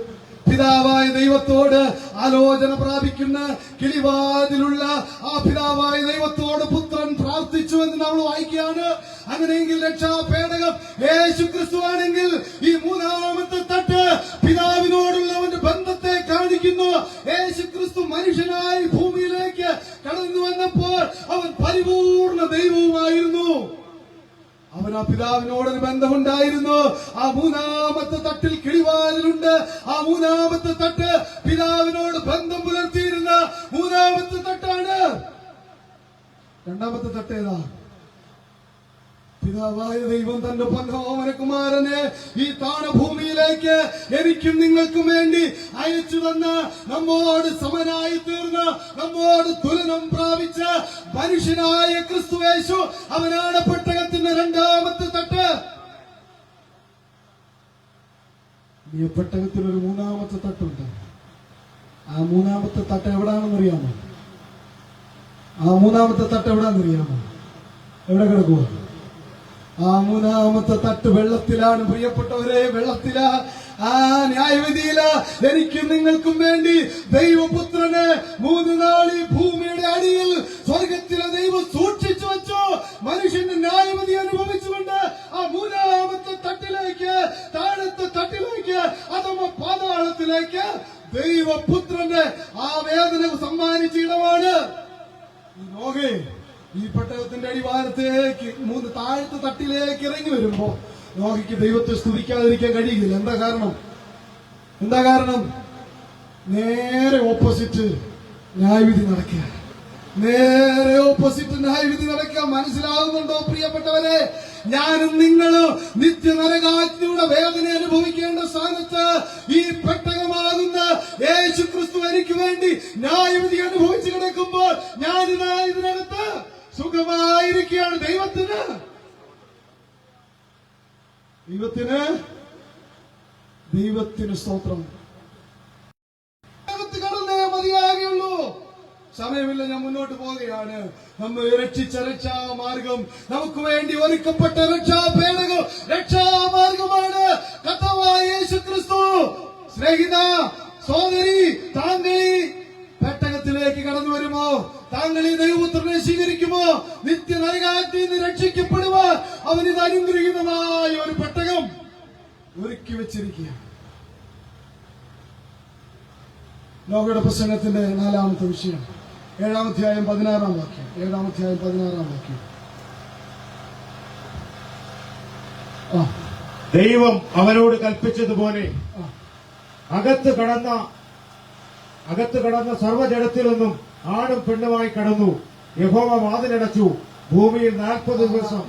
പിതാവായ ദൈവത്തോട് ആലോചന പ്രാപിക്കുന്ന കിളിവാതിലുള്ള ആ പിതാവായ ദൈവത്തോട് പുത്രൻ പ്രാർത്ഥിച്ചു എന്ന് നമ്മൾ വായിക്കുകയാണ്. അങ്ങനെയെങ്കിൽ രക്ഷാപേടകം യേശു ക്രിസ്തു ആണെങ്കിൽ ഈ 3-ാമത്തെ തട്ട് പിതാവിനോടുള്ളവന്റെ ബന്ധത്തെ കാണിക്കുന്നു. യേശു ക്രിസ്തു മനുഷ്യനായി ഭൂമിയിലേക്ക് കടന്നു വന്നപ്പോൾ അവൻ പരിപൂർണ ദൈവവുമായിരുന്നു. അവൻ ആ പിതാവിനോടൊരു ബന്ധമുണ്ടായിരുന്നു. ആ 3-ാമത്തെ തട്ടിൽ കിളിവാതിലുണ്ട്. ആ 3-ാമത്തെ തട്ട് പിതാവിനോട് ബന്ധം പുലർത്തിയിരുന്ന 3-ാമത്തെ തട്ടാണ്. 2-ാമത്തെ തട്ട് ഏതാ? പിതാവായ ദൈവം തന്റെ പങ്കോമനകുമാരനെ ഈ താണഭൂമിയിലേക്ക് എനിക്കും നിങ്ങൾക്കും വേണ്ടി അയച്ചു തന്ന, നമ്മോട് സമനായി തീർന്ന, നമ്മോട് തുലനം പ്രാപിച്ച മനുഷ്യനായ ക്രിസ്തുയേശു അവനാണ് പെട്ടകത്തിന്റെ 2-ാമത്തെ തട്ട്. ഈ പെട്ടകത്തിനൊരു 3-ാമത്തെ തട്ടുണ്ട്. ആ 3-ാമത്തെ തട്ട് എവിടാണെന്നറിയാമോ? ആ 3-ാമത്തെ തട്ട് എവിടാണെന്നറിയാമോ? എവിടെ കിടക്കുക? ആ 3-ാമത്തെ തട്ട് വെള്ളത്തിലാണ് പ്രിയപ്പെട്ടവരെ, വെള്ളത്തിലാ. ആ ന്യായവിധിയില് എനിക്കും നിങ്ങൾക്കും വേണ്ടി ദൈവപുത്രനെ 3 നാൾ ഈ ഭൂമിയുടെ അടിയിൽ സ്വർഗത്തിലെ ദൈവം സൂക്ഷിച്ചു വെച്ചു. മനുഷ്യന്റെ ന്യായവിധി അനുഭവിച്ചുകൊണ്ട് ആ 3-ാമത്തെ തട്ടിലേക്ക്, താഴത്തെ തട്ടിലേക്ക്, അഥവാ പാതാളത്തിലേക്ക് ദൈവപുത്രന്റെ ആ വേദന സമ്മാനിച്ച ഇടമാണ് നോഹേ. ഈ പെട്ടകത്തിന്റെ അടിവാരത്തേക്ക് 3 താഴത്തെ തട്ടിലേക്ക് ഇറങ്ങി വരുമ്പോ നോഹയ്ക്ക് ദൈവത്തെ സ്തുതിക്കാതിരിക്കാൻ കഴിയില്ല. എന്താ കാരണം? നേരെ ഓപ്പോസിറ്റ് ന്യായവിധി നടക്കുക. നേരെ ഓപ്പോസിറ്റ് ന്യായവിധി നടക്കുക. മനസ്സിലാകുന്നുണ്ടോ പ്രിയപ്പെട്ടവരെ? ഞാനും നിങ്ങളും നിത്യനരകാഗ്നിയുടെ വേദന അനുഭവിക്കേണ്ട സ്ഥാനത്ത് ഈ പെട്ടകമാകുന്ന യേശു ക്രിസ്തു എനിക്ക് വേണ്ടി ന്യായവിധി അനുഭവിച്ചു കിടക്കുമ്പോൾ ഞാനിതാ ഇതിനകത്ത് സുഖമായിരിക്കുകയാണ്. ദൈവത്തിന് സ്തോത്രം. കടന്നേ മതിയാകുള്ളൂ. സമയമില്ല, ഞാൻ മുന്നോട്ട് പോവുകയാണ്. നമ്മെ രക്ഷിച്ച രക്ഷാമാർഗം, നമുക്ക് വേണ്ടി ഒരുക്കപ്പെട്ട രക്ഷാപേടകം, രക്ഷാമാർഗമാണ് കർത്താവായ യേശു ക്രിസ്തു. സ്നേഹിത സഹോദരി, താങ്കൾ ഈ പെട്ടകത്തിലേക്ക് കടന്നു വരുമോ? താങ്കൾ ഈ ദൈവപുത്രനെ സ്വീകരിക്കുമോ? നിത്യനരകാഗ്നിയിൽ നിന്ന് രക്ഷിക്കപ്പെടുവാൻ അവനിത് അനുഗ്രഹീതമായ ഒരു പെട്ടകം ഒരുക്കി വെച്ചിരിക്കുക. നോഹയുടെ പ്രസംഗത്തിന്റെ 4-ാമത്തെ വിഷയം 7-ാം അധ്യായം 16-ാം വാക്യം. 7-ാം അധ്യായം 16-ാം വാക്യം. ദൈവം അവനോട് കൽപ്പിച്ചതുപോലെ അകത്ത് കടന്ന സർവ്വജടത്തിലൊന്നും ആണും പെണ്ണുമായി കടന്നു. യഹോവ വാതിലടച്ചു. ഭൂമിയിൽ 40 ദിവസം.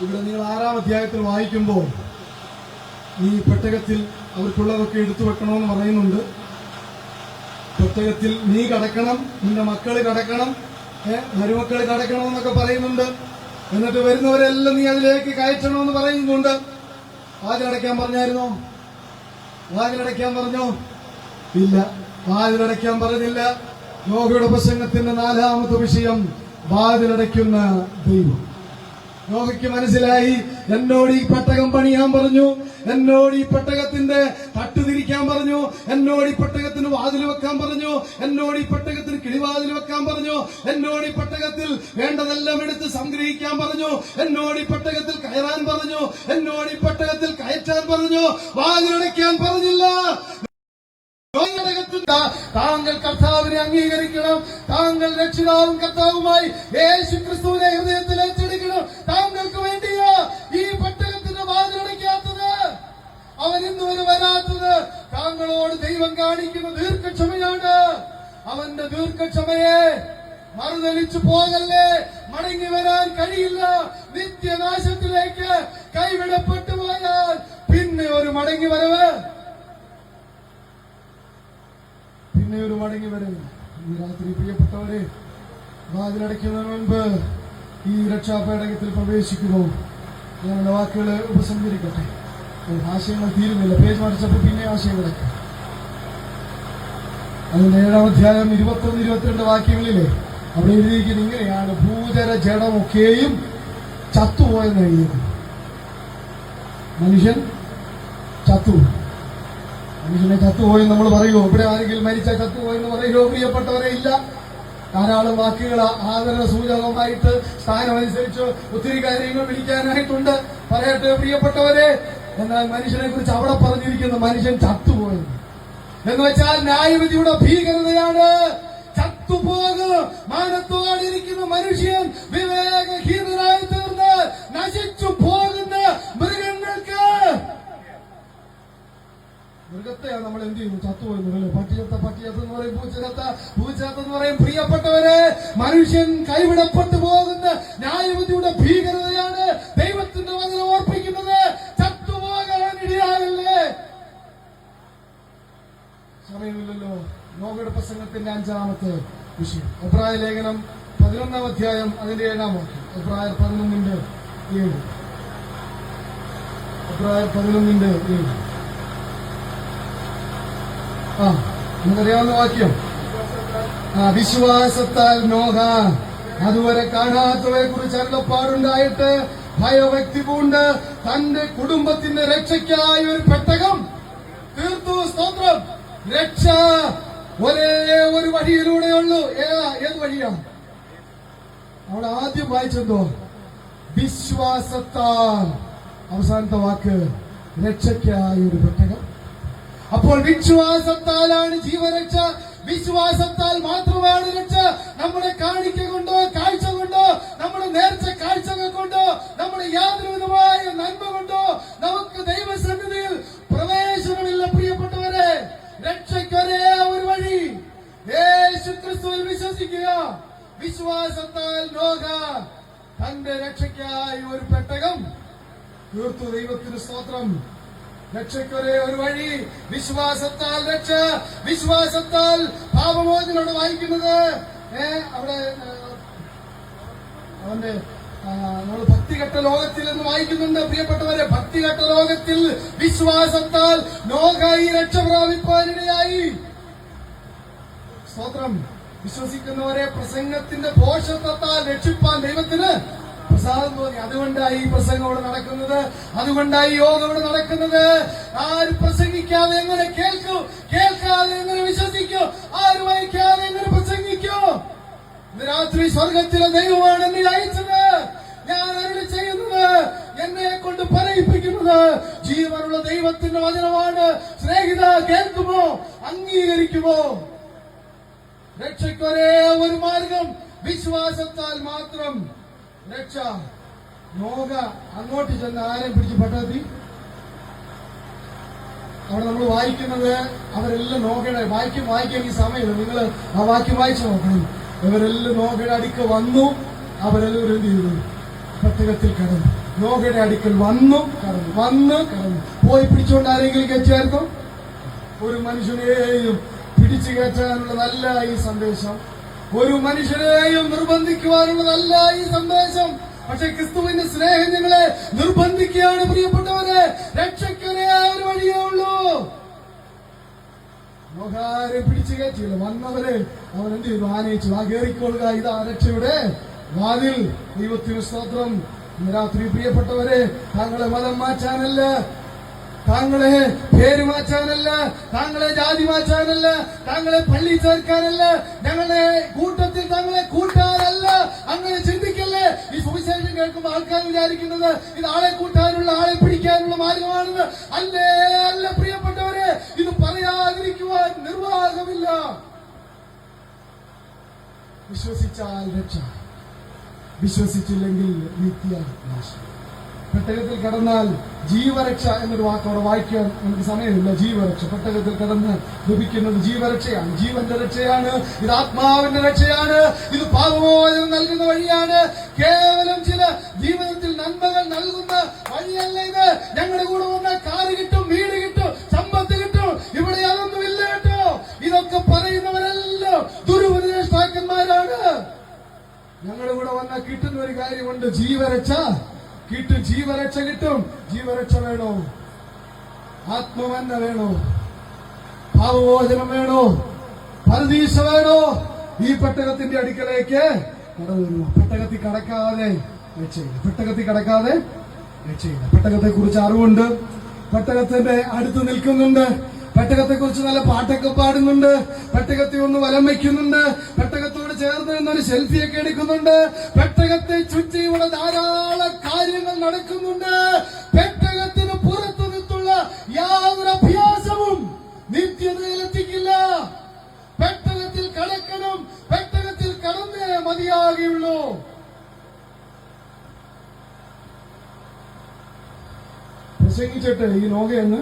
ഇവിടെ നിങ്ങൾ 6-ാം അധ്യായത്തിൽ വായിക്കുമ്പോൾ ഈ പെട്ടകത്തിൽ അവർക്കുള്ളതൊക്കെ എടുത്തു വെക്കണമെന്ന് പറയുന്നുണ്ട്. പെട്ടകത്തിൽ നീ കടക്കണം, നിന്റെ മക്കള് കടക്കണം, മരുമക്കള് കടക്കണം എന്നൊക്കെ പറയുന്നുണ്ട്. എന്നിട്ട് വരുന്നവരെല്ലാം നീ അതിലേക്ക് കയറ്റണമെന്ന് പറയുന്നുണ്ട്. വാതിലടയ്ക്കാൻ പറഞ്ഞായിരുന്നോ? വാതിലടയ്ക്കാൻ പറഞ്ഞോ? ഇല്ല, വാതിലടയ്ക്കാൻ പറഞ്ഞില്ല. നോഹയുടെ പ്രസംഗത്തിന്റെ 4ാമത്തെ വിഷയം വാതിലടയ്ക്കുന്ന ദൈവം. നോഹയ്ക്ക് മനസ്സിലായി, എന്നോട് ഈ പെട്ടകം പണിയാൻ പറഞ്ഞു, എന്നോട് ഈ പെട്ടകത്തിന്റെ തട്ട് തിരിക്കാൻ പറഞ്ഞു, എന്നോട് ഈ പെട്ടകത്തിന് വാതിൽ വെക്കാൻ പറഞ്ഞു, എന്നോട് ഈ പെട്ടകത്തിന് കിളിവാതിൽ വെക്കാൻ പറഞ്ഞു, എന്നോട് ഈ പെട്ടകത്തിൽ വേണ്ടതെല്ലാം എടുത്ത് സംഗ്രഹിക്കാൻ പറഞ്ഞു, എന്നോട് ഈ പെട്ടകത്തിൽ കയറാൻ പറഞ്ഞു, എന്നോട് ഈ പെട്ടകത്തിൽ കയറ്റാൻ പറഞ്ഞു, വാതിലടയ്ക്കാൻ പറഞ്ഞില്ല. താങ്കൾ കർത്താവിനെ അംഗീകരിക്കണം. താങ്കൾ രക്ഷിതാവും കർത്താവുമായി യേശു ക്രിസ്തുവിനെ ഹൃദയത്തിൽ ഏറ്റെടുക്കണം. താങ്കൾക്ക് വേണ്ടിയാ ഈ പെട്ടകത്തിന്റെ വാതിലടയ്ക്കാത്തത്, അവൻ ഇന്നുവരെ വരാത്തത്. താങ്കളോട് ദൈവം കാണിക്കുന്ന ദീർഘക്ഷമയാണ്. അവന്റെ ദീർഘക്ഷമയെ മറുതലിച്ചു പോകല്ലേ. മടങ്ങി വരാൻ കഴിയില്ല. നിത്യനാശത്തിലേക്ക് കൈവിടപ്പെട്ടു പോയാൽ പിന്നെ ഒരു മടങ്ങി വരവ്, പിന്നെ ഒരു മടങ്ങി വരവ്. ഈ രാത്രി പ്രിയപ്പെട്ടവരെ, വാതിലടയ്ക്കുന്നതിന് മുൻപ് ഈ രക്ഷാപേടകത്തിൽ പ്രവേശിക്കുമ്പോൾ ഞാൻ എന്റെ വാക്കുകളെ ഉപസംഹരിക്കട്ടെ. ആശയങ്ങൾ തീരുന്നില്ല. പേജ് മറിച്ചപ്പോൾ പിന്നെ ആശയം കിടക്കും. അതിന്റെ 7-ാം അധ്യായം 21-22 വാക്യങ്ങളിലെ അവിടെ എഴുതിയിരിക്കുന്നത് ഇങ്ങനെയാണ്: ഭൂചര ജഡമൊക്കെയും ചത്തുപോയെന്ന് എഴുതിയത്. മനുഷ്യൻ ചത്തുപോയി. മനുഷ്യനെ ചത്തുപോയി നമ്മൾ പറയുമോ? ഇവിടെ ആരെങ്കിലും മരിച്ചാൽ ചത്തുപോയെന്ന് പറയുമോ? പ്രിയപ്പെട്ടവരെ, ഇല്ല. ധാരാളം വാക്കുകൾ ആദര സൂചകമായിട്ട് സ്ഥാനമനുസരിച്ച് ഒത്തിരി കാര്യങ്ങൾ വിളിക്കാനായിട്ടുണ്ട്. പറയട്ടെ പ്രിയപ്പെട്ടവരെ, എന്നാൽ മനുഷ്യനെ കുറിച്ച് അവിടെ പറഞ്ഞിരിക്കുന്ന മനുഷ്യൻ ചത്തുപോയത് എന്ന് വെച്ചാൽ ന്യായവിധിയുടെ ഭീകരതയാണ്. ചത്തുപോകും മാനത്തോടിരിക്കുന്ന മനുഷ്യൻ വിവേകഹീനനായി തീർന്ന് നശിച്ചു പോകുന്ന മൃഗത്തെയാണ് നമ്മൾ എന്ത് ചെയ്യുന്നു? ചത്തുപോയെന്നല്ലേ. പട്ടിയത്തെന്ന് പറയും, പൂച്ചത്തെന്ന് പറയും. പ്രിയപ്പെട്ടവരെ, മനുഷ്യൻ കൈവിടപ്പെട്ടു പോകുന്ന ന്യായവിധിയുടെ ഭീകരതയാണ് ദൈവത്തിന്റെ വചനം ഓർപ്പിക്കുന്നത്. ചത്തുപോകാൻ ഇടയാകല്ലേ. സമയമില്ലല്ലോ. നോഹയുടെ പ്രസംഗത്തിന്റെ 5ാമത്തെ വിഷയം എബ്രായ ലേഖനം 11-ാം അധ്യായം അതിന്റെ 7-ാം വാക്യം. എബ്രായർ 11:7. എബ്രായർ 11:7. നമുക്കറിയാവുന്ന വാക്യം. വിശ്വാസത്താൽ നോഹ അതുവരെ കാണാത്തവയെ കുറിച്ച് അരുളപ്പാടുണ്ടായിട്ട് ഭയഭക്തി പൂണ്ട് തന്റെ കുടുംബത്തിന്റെ രക്ഷയ്ക്കായി ഒരു പെട്ടകം തീർത്തു. സ്തോത്രം. രക്ഷ ഒരേ ഒരു വഴിയിലൂടെയുള്ളൂ. ഏത് വഴിയാണ്? അവിടെ ആദ്യം വായിച്ചെന്തോ? വിശ്വാസത്താൽ. അവസാനത്തെ വാക്ക് രക്ഷയ്ക്കായി ഒരു പെട്ടകം. അപ്പോൾ വിശ്വാസത്താലാണ് ജീവരക്ഷ. വിശ്വാസത്താൽ മാത്രമാണ് രക്ഷ. നമ്മുടെ കാണിക്ക കൊണ്ടോ കാഴ്ച കൊണ്ടോ നമ്മുടെ നേർച്ച കാഴ്ചകൾ കൊണ്ടോ നമ്മുടെ യാതൊരു വിധമായ നന്മ കൊണ്ടോ നമുക്ക് ദൈവസന്നിധിയിൽ പ്രവേശനമില്ല. പ്രിയപ്പെട്ടവരെ, രക്ഷയ്ക്കൊരേ ഒരു വഴി, യേശു ക്രിസ്തുവിൽ വിശ്വസിക്കുക. വിശ്വാസത്താൽ നോഹ തന്റെ രക്ഷയ്ക്കായി ഒരു പെട്ടകം തീർത്തു. ദൈവത്തിന് സ്തോത്രം. രക്ഷയ്ക്കൊരേ ഒരു വഴി, വിശ്വാസത്താൽ രക്ഷ. വിശ്വാസത്താൽ പാപമോചനോട് വായിക്കുന്നത് അവിടെ അവന്റെ നമ്മൾ ഭക്തികെട്ട ലോകത്തിൽ എന്ന് വായിക്കുന്നുണ്ട്. പ്രിയപ്പെട്ടവരെ, ഭക്തികെട്ട ലോകത്തിൽ വിശ്വാസത്താൽ നോഹ ഈ രക്ഷ പ്രാപിപ്പാനിടയായി. സ്തോത്രം. വിശ്വസിക്കുന്നവരെ പ്രസംഗത്തിന്റെ പോഷത്വത്താൽ രക്ഷിപ്പാൻ ദൈവത്തിന് പ്രസാദം തോന്നി. അതുകൊണ്ടായി ഈ പ്രസംഗം ഇവിടെ നടക്കുന്നത്. അതുകൊണ്ടായി യോഗം ഇവിടെ നടക്കുന്നത്. ആര് പ്രസംഗിക്കാതെ എങ്ങനെ കേൾക്കൂ? കേൾക്കാതെ എങ്ങനെ വിശ്വസിക്കൂ? ആര് വായിക്കാതെ എങ്ങനെ പ്രസംഗിക്കൂ? ഇന്ന് രാത്രി സ്വർഗത്തിലെ ദൈവമാണ് എന്നെ അയച്ചത്. ഞാൻ അരുളി ചെയ്യുന്നത്, എന്നെ കൊണ്ട് പറയിപ്പിക്കുന്നത് ജീവനുള്ള ദൈവത്തിന്റെ വചനമാണ്. സ്നേഹിത, കേൾക്കുമോ? അംഗീകരിക്കുമോ? രക്ഷയ്ക്കൊരേ ഒരു മാർഗം, വിശ്വാസത്താൽ മാത്രം രക്ഷ. നോഹ അങ്ങോട്ട് ചെന്ന് ആരെയും പിടിച്ച് പെട്ടെത്തി. അവിടെ നമ്മൾ വായിക്കുന്നത് അവരെല്ലാം നോഹയുടെ വായിക്കാൻ ഈ സമയമില്ല. നിങ്ങൾ ആ വാക്യം വായിച്ചു നോക്കണം. ഇവരെല്ലാം നോഹയുടെ അടുക്ക വന്നു. അവരെല്ലാവരും എന്ത് ചെയ്തു? പെട്ടകത്തിൽ കടന്നു. നോഹയുടെ അടുക്കൽ വന്നു കടന്നു. പോയി പിടിച്ചുകൊണ്ട് ആരെങ്കിലും കയറ്റായിരുന്നോ? ഒരു മനുഷ്യനെയും പിടിച്ചു കയറ്റാനുള്ളതല്ല ഈ സന്ദേശം. ഒരു മനുഷ്യനെയും നിർബന്ധിക്കുവാനുള്ളതല്ല ഈ സന്ദേശം. പക്ഷെ ക്രിസ്തുവിന്റെ സ്നേഹം ഞങ്ങളെ നിർബന്ധിക്കുകയാണ് പ്രിയപ്പെട്ടവരെ. രക്ഷയ്ക്കൊരേ ഒരു വഴിയേ ഉള്ളൂ. മോഹാരെ പിടിച്ചു കയറ്റിയില്ല. വന്നവരെ അവൻ എന്ത് ചെയ്തു? ആനയിച്ചു. ആ കയറിക്കൊള്ളുക, ഇതാ രക്ഷയുടെ വാതിൽ. ദൈവത്തിന് സ്തോത്രം. ഇന്ന് രാത്രി പ്രിയപ്പെട്ടവരെ, താങ്കളെ മതം മാറ്റാനല്ല, താങ്കളെ പേര് മാറ്റാനല്ല, താങ്കളെ ജാതി മാറ്റാനല്ല, താങ്കളെ പള്ളി ചേർക്കാനല്ല, ഞങ്ങളുടെ കൂട്ടത്തിൽ താങ്കളെ കൂട്ടാനല്ല. അങ്ങനെ ചിന്തിക്കല്ലേ. ഈ സുവിശേഷം കേൾക്കുമ്പോൾ ആൾക്കാർ വിചാരിക്കുന്നത് ഇത് ആളെ കൂട്ടാനുള്ള, ആളെ പിടിക്കാനുള്ള മാർഗമാണെന്ന്. അല്ലേ, അല്ല പ്രിയപ്പെട്ടവരെ. ഇത് പറയാതിരിക്കുവാൻ നിർവാഹമില്ല. വിശ്വസിച്ചാൽ രക്ഷ, വിശ്വസിച്ചില്ലെങ്കിൽ നിത്യനാശം. പെട്ടകത്തിൽ കടന്നാൽ ജീവരക്ഷ എന്നൊരു വാക്കോടെ വായിക്കാൻ നമുക്ക് സമയമില്ല. ജീവരക്ഷ, പെട്ടകത്തിൽ കടന്ന് ലഭിക്കുന്നത് ജീവരക്ഷയാണ്, ജീവന്റെ രക്ഷയാണ്, ഇത് ആത്മാവിന്റെ രക്ഷയാണ്, ഇത് പാപമോചനം നൽകുന്ന വഴിയാണ്. കേവലം ചില ജീവിതത്തിൽ നന്മകൾ നൽകുന്ന വഴിയല്ല ഇത്. ഞങ്ങളുടെ കൂടെ വന്ന കാറ് കിട്ടും, വീട് കിട്ടും, സമ്പത്ത് കിട്ടും. ഇവിടെ അതൊന്നുമില്ല കേട്ടോ. ഇതൊക്കെ പറയുന്നവരെല്ലാം ദുരുപദേഷ്ടാക്കന്മാരാണ്. ഞങ്ങളുടെ കൂടെ വന്ന കിട്ടുന്ന ഒരു കാര്യമുണ്ട്, ജീവരക്ഷ കിട്ടും. ജീവരക്ഷ കിട്ടും. ജീവരക്ഷ വേണോ? ആത്മവന്ന വേണോ? പാപമോചനം വേണോ? പരദീസ വേണോ? ഈ പെട്ടകത്തിന്റെ അടുക്കലേക്ക് കടന്നു. പെട്ടകത്തിൽ കടക്കാതെ രക്ഷയില്ല. പെട്ടകത്തിൽ കടക്കാതെ രക്ഷയില്ല. പെട്ടകത്തെ കുറിച്ച് അറിവുണ്ട്, പെട്ടകത്തിന്റെ അടുത്ത് നിൽക്കുന്നുണ്ട്, പെട്ടകത്തെ കുറിച്ച് നല്ല പാട്ടൊക്കെ പാടുന്നുണ്ട്, പെട്ടകത്തെ ഒന്ന് വലം വയ്ക്കുന്നുണ്ട്, പെട്ടകത്തോട് ചേർന്ന് നിന്നൊരു സെൽഫിയൊക്കെ എടുക്കുന്നുണ്ട്, പെട്ടകത്തെ ചുറ്റി ഇവിടെ ധാരാളം കാര്യങ്ങൾ നടക്കുന്നുണ്ട്. പെട്ടകത്തിന് പുറത്തു നിന്നുള്ള യാതൊരു അഭ്യാസവും നിത്യതയിലെത്തിക്കില്ല. പെട്ടകത്തിൽ കടക്കണം, പെട്ടകത്തിൽ കടന്നേ മതിയാകുള്ളൂ. പ്രസംഗിച്ചിട്ട് ഈ നോകയെന്ന്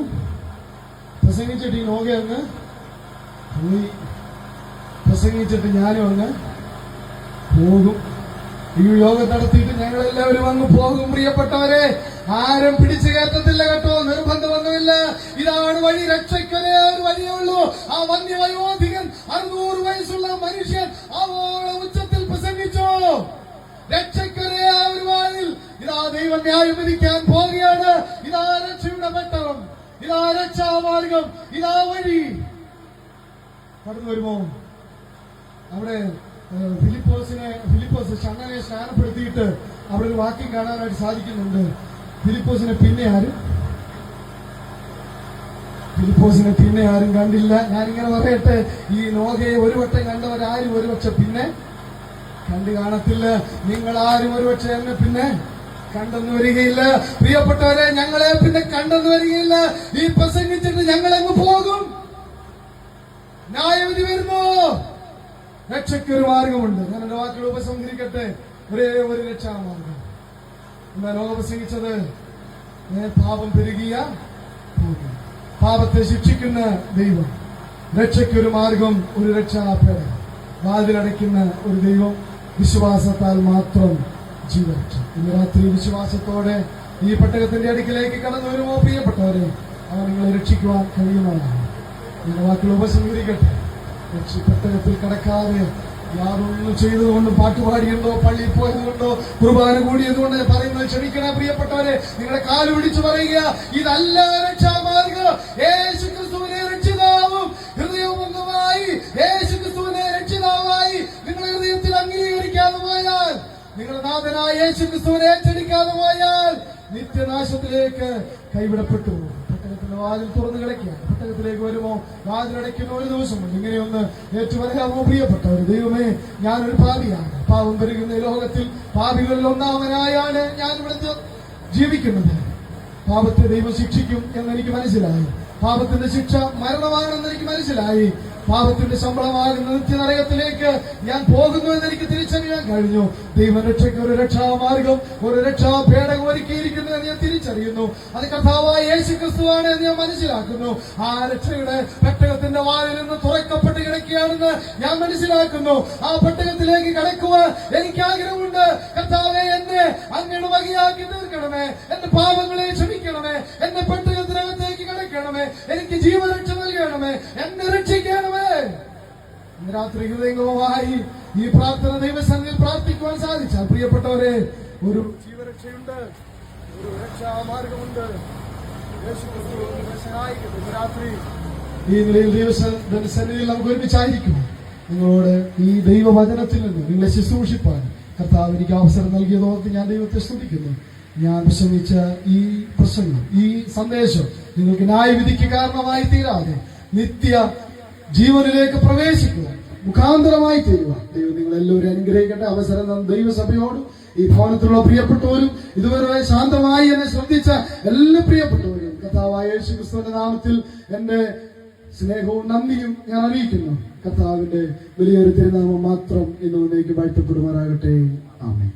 പോയി. പ്രസംഗിച്ചിട്ട് ഞാനും അങ്ങ് പോകും. ഈ യോഗം നടത്തിയിട്ട് ഞങ്ങളെല്ലാവരും അങ്ങ് പോകും. പ്രിയപ്പെട്ടവരെ, ആരും പിടിച്ചു കയറ്റത്തില്ല കേട്ടോ, നിർബന്ധമൊന്നുമില്ല. ഇതാണ് വഴി. രക്ഷയ്ക്കൊരേ ഒരു വഴിയേ ഉള്ളൂ. ആ വന്യവയോധികൻ 600 വയസ്സുള്ള മനുഷ്യൻ അവോളം ഉച്ചത്തിൽ പ്രസംഗിച്ചു. രക്ഷയ്ക്കൊരേ ഒരു വഴിയിൽ ഇതാ ദൈവം ന്യായം വിധിക്കാൻ പോവുകയാണ്. ഇതാ രക്ഷയുടെ പെട്ടകം, ഇതാ രക്ഷാമാർഗം, ഇതാ വഴി. കടന്നു വരുമോ? അവിടെ ഫിലിപ്പോസ് ഷണ്ണനെ സ്നാനപ്പെടുത്തിയിട്ട് അവിടെ ഒരു വാക്യം കാണാനായിട്ട് സാധിക്കുന്നുണ്ട്. ഫിലിപ്പോസിനെ പിന്നെ ആരും കണ്ടില്ല. ഞാനിങ്ങനെ പറയട്ടെ, ഈ നോകയെ ഒരു വട്ടം കണ്ടവരാരും ഒരുപക്ഷെ പിന്നെ കണ്ടു കാണത്തില്ല. നിങ്ങളാരും ഒരുപക്ഷെ എന്നെ പിന്നെ കണ്ടെന്ന് വരികയില്ല. പ്രിയപ്പെട്ടവരെ, ഞങ്ങളെ പിന്നെ കണ്ടെന്ന് വരികയില്ല. ഈ പ്രസംഗിച്ചിട്ട് ഞങ്ങളങ്ങ് പോകും. ന്യായവിധി വരുമോ? രക്ഷയ്ക്കൊരു മാർഗമുണ്ട്. ഞാൻ എന്റെ വാക്കുകൾ ഉപസംഹരിക്കട്ടെ. ഒരേ ഒരു രക്ഷാമാർഗം. എന്താ ലോകം പ്രസംഗിച്ചത്? പാപം പെരുകിയ പാപത്തെ ശിക്ഷിക്കുന്ന ദൈവം, രക്ഷയ്ക്കൊരു മാർഗം, ഒരു രക്ഷാപേട, വാതിലടയ്ക്കുന്ന ഒരു ദൈവം, വിശ്വാസത്താൽ മാത്രം ജീവരക്ഷ. ഇന്ന് രാത്രി വിശ്വാസത്തോടെ ഈ പെട്ടകത്തിന്റെ അടുക്കിലേക്ക് കടന്നു വരുമോ പ്രിയപ്പെട്ടവരെ? അവൻ നിങ്ങളെ രക്ഷിക്കുവാൻ കഴിയുന്നതാണ്. നിങ്ങളുടെ വാക്കുകൾ ഉപസംഹരിക്കട്ടെ. പെട്ടകത്തിൽ കടക്കാതെ യാതൊന്നും ചെയ്തതുകൊണ്ടും, പാട്ടുപാടിയുണ്ടോ, പള്ളിയിൽ പോയതുകൊണ്ടോ, കുർബാന കൂടിയതുകൊണ്ട് പറയുന്നത് ക്ഷണിക്കണേ പ്രിയപ്പെട്ടവരെ. നിങ്ങളുടെ കാല് പിടിച്ചു പറയുക, ഇതല്ല രക്ഷാമാർഗം. യേശുക്രിസ്തുവിനെ രക്ഷിതാവും ഹൃദയവുമായി, യേശുക്രിസ്തുവിനെ രക്ഷിതാവായി നിങ്ങളുടെ ഹൃദയത്തിൽ അംഗീകരിക്കാതെ പോയാൽ, നിങ്ങളുടെ നാഥനായ യേശുക്രിസ്തുവിനെ ഏറ്റെടുക്കാതെ പോയാൽ നിത്യനാശത്തിലേക്ക് കൈവിടപ്പെട്ടു. പെട്ടകത്തിന്റെ വാതിൽ തുറന്നു കിടക്കുക. പെട്ടകത്തിലേക്ക് വരുമോ? വാതിലടയ്ക്കുന്ന ഒരു ദിവസമുണ്ട്. ഇങ്ങനെയൊന്ന് ഏറ്റുപറയാമോ പ്രിയപ്പെട്ടവർ? ദൈവമേ, ഞാനൊരു പാപിയാണ്. പാപം പെരുകുന്ന ഈ ലോകത്തിൽ പാപികളിൽ ഒന്നാമനായാണ് ഞാൻ ഇവിടെ ജീവിക്കുന്നത്. പാപത്തെ ദൈവം ശിക്ഷിക്കും എന്നെനിക്ക് മനസ്സിലായി. പാപത്തിന്റെ ശിക്ഷ മരണമാണെന്ന് എനിക്ക് മനസ്സിലായി. പാപത്തിന്റെ ശമ്പളമാകുന്ന നിത്യനരകത്തിലേക്ക് ഞാൻ പോകുന്നു എന്ന് എനിക്ക് തിരിച്ചറിയാൻ കഴിഞ്ഞു. ദൈവം രക്ഷയ്ക്ക് ഒരു രക്ഷാമാർഗം, ഒരു രക്ഷാഭേടകം ഒരുക്കിയിരിക്കുന്നു എന്ന് ഞാൻ തിരിച്ചറിയുന്നു. അത് കർത്താവായ യേശുക്രിസ്തുവാണ് എന്ന് ഞാൻ മനസ്സിലാക്കുന്നു. ആ രക്ഷയുടെ പെട്ടകത്തിന്റെ വാതിൽ നിന്ന് തുറക്കപ്പെട്ട് കിടക്കുകയാണെന്ന് ഞാൻ മനസ്സിലാക്കുന്നു. ആ പെട്ടകത്തിലേക്ക് കടക്കുവാൻ എനിക്ക് ആഗ്രഹമുണ്ട്. കർത്താവേ, എന്നെ അങ്ങയുടെ വകയാക്കി തീർക്കണമേ, എന്റെ പാപങ്ങളെ ക്ഷമിക്കണമേ, എന്റെ പെട്ടകത്തിനകത്തേക്ക് കടക്കണമേ, എനിക്ക് ജീവരക്ഷ നൽകണമേ, എന്നെ രക്ഷിക്കണമേ. ഇന്ന് രാത്രി ഹൃദയംഗമമായി ഈ പ്രാർത്ഥന ദൈവസന്നിധിയിൽ പ്രാർത്ഥിക്കുവാൻ സാധിച്ചാൽ പ്രിയപ്പെട്ടവരെ, ഒരു ജീവരക്ഷയുണ്ട്, ഒരു രക്ഷാമാർഗമുണ്ട്. യേശുക്രിസ്തു നിങ്ങളെ സഹായിക്കട്ടെ. ഇന്ന് രാത്രി ഈ നിലയിൽ ദൈവസന്നിധിയിൽ നമുക്ക് ഒരുമിച്ചായിരിക്കും. നിങ്ങളോട് ഈ ദൈവവചനത്തിൽ നിന്ന് നിങ്ങളെ ശുശ്രൂഷിപ്പാൻ കർത്താവ് എനിക്ക് അവസരം നൽകിയതോർത്ത് ഞാൻ ദൈവത്തെ സ്തുതിക്കുന്നു. ഞാൻ പ്രസംഗിച്ച ഈ പ്രസംഗം, ഈ സന്ദേശം നിങ്ങൾക്ക് ന്യായവിധിക്ക് കാരണമായി തീരാതെ നിത്യ ജീവനിലേക്ക് പ്രവേശിക്കുവാൻ മുഖാന്തരമായി തീരുവാൻ ദൈവം നിങ്ങളെല്ലാവരും അനുഗ്രഹിക്കട്ടെ. അവസരം തന്ന ദൈവസഭയോടും ഈ ഭവനത്തിലുള്ള പ്രിയപ്പെട്ടവരും ഇതുവരെ ശാന്തമായി എന്നെ ശ്രദ്ധിച്ച എല്ലാ പ്രിയപ്പെട്ടവരും കർത്താവായ യേശു ക്രിസ്തുവിന്റെ നാമത്തിൽ എന്റെ സ്നേഹവും നന്ദിയും ഞാൻ അറിയിക്കുന്നു. കർത്താവിന്റെ വലിയൊരു തിരുനാമം മാത്രം ഇന്ന് വാഴ്ത്തപ്പെടുമാറാകട്ടെ. ആമേൻ.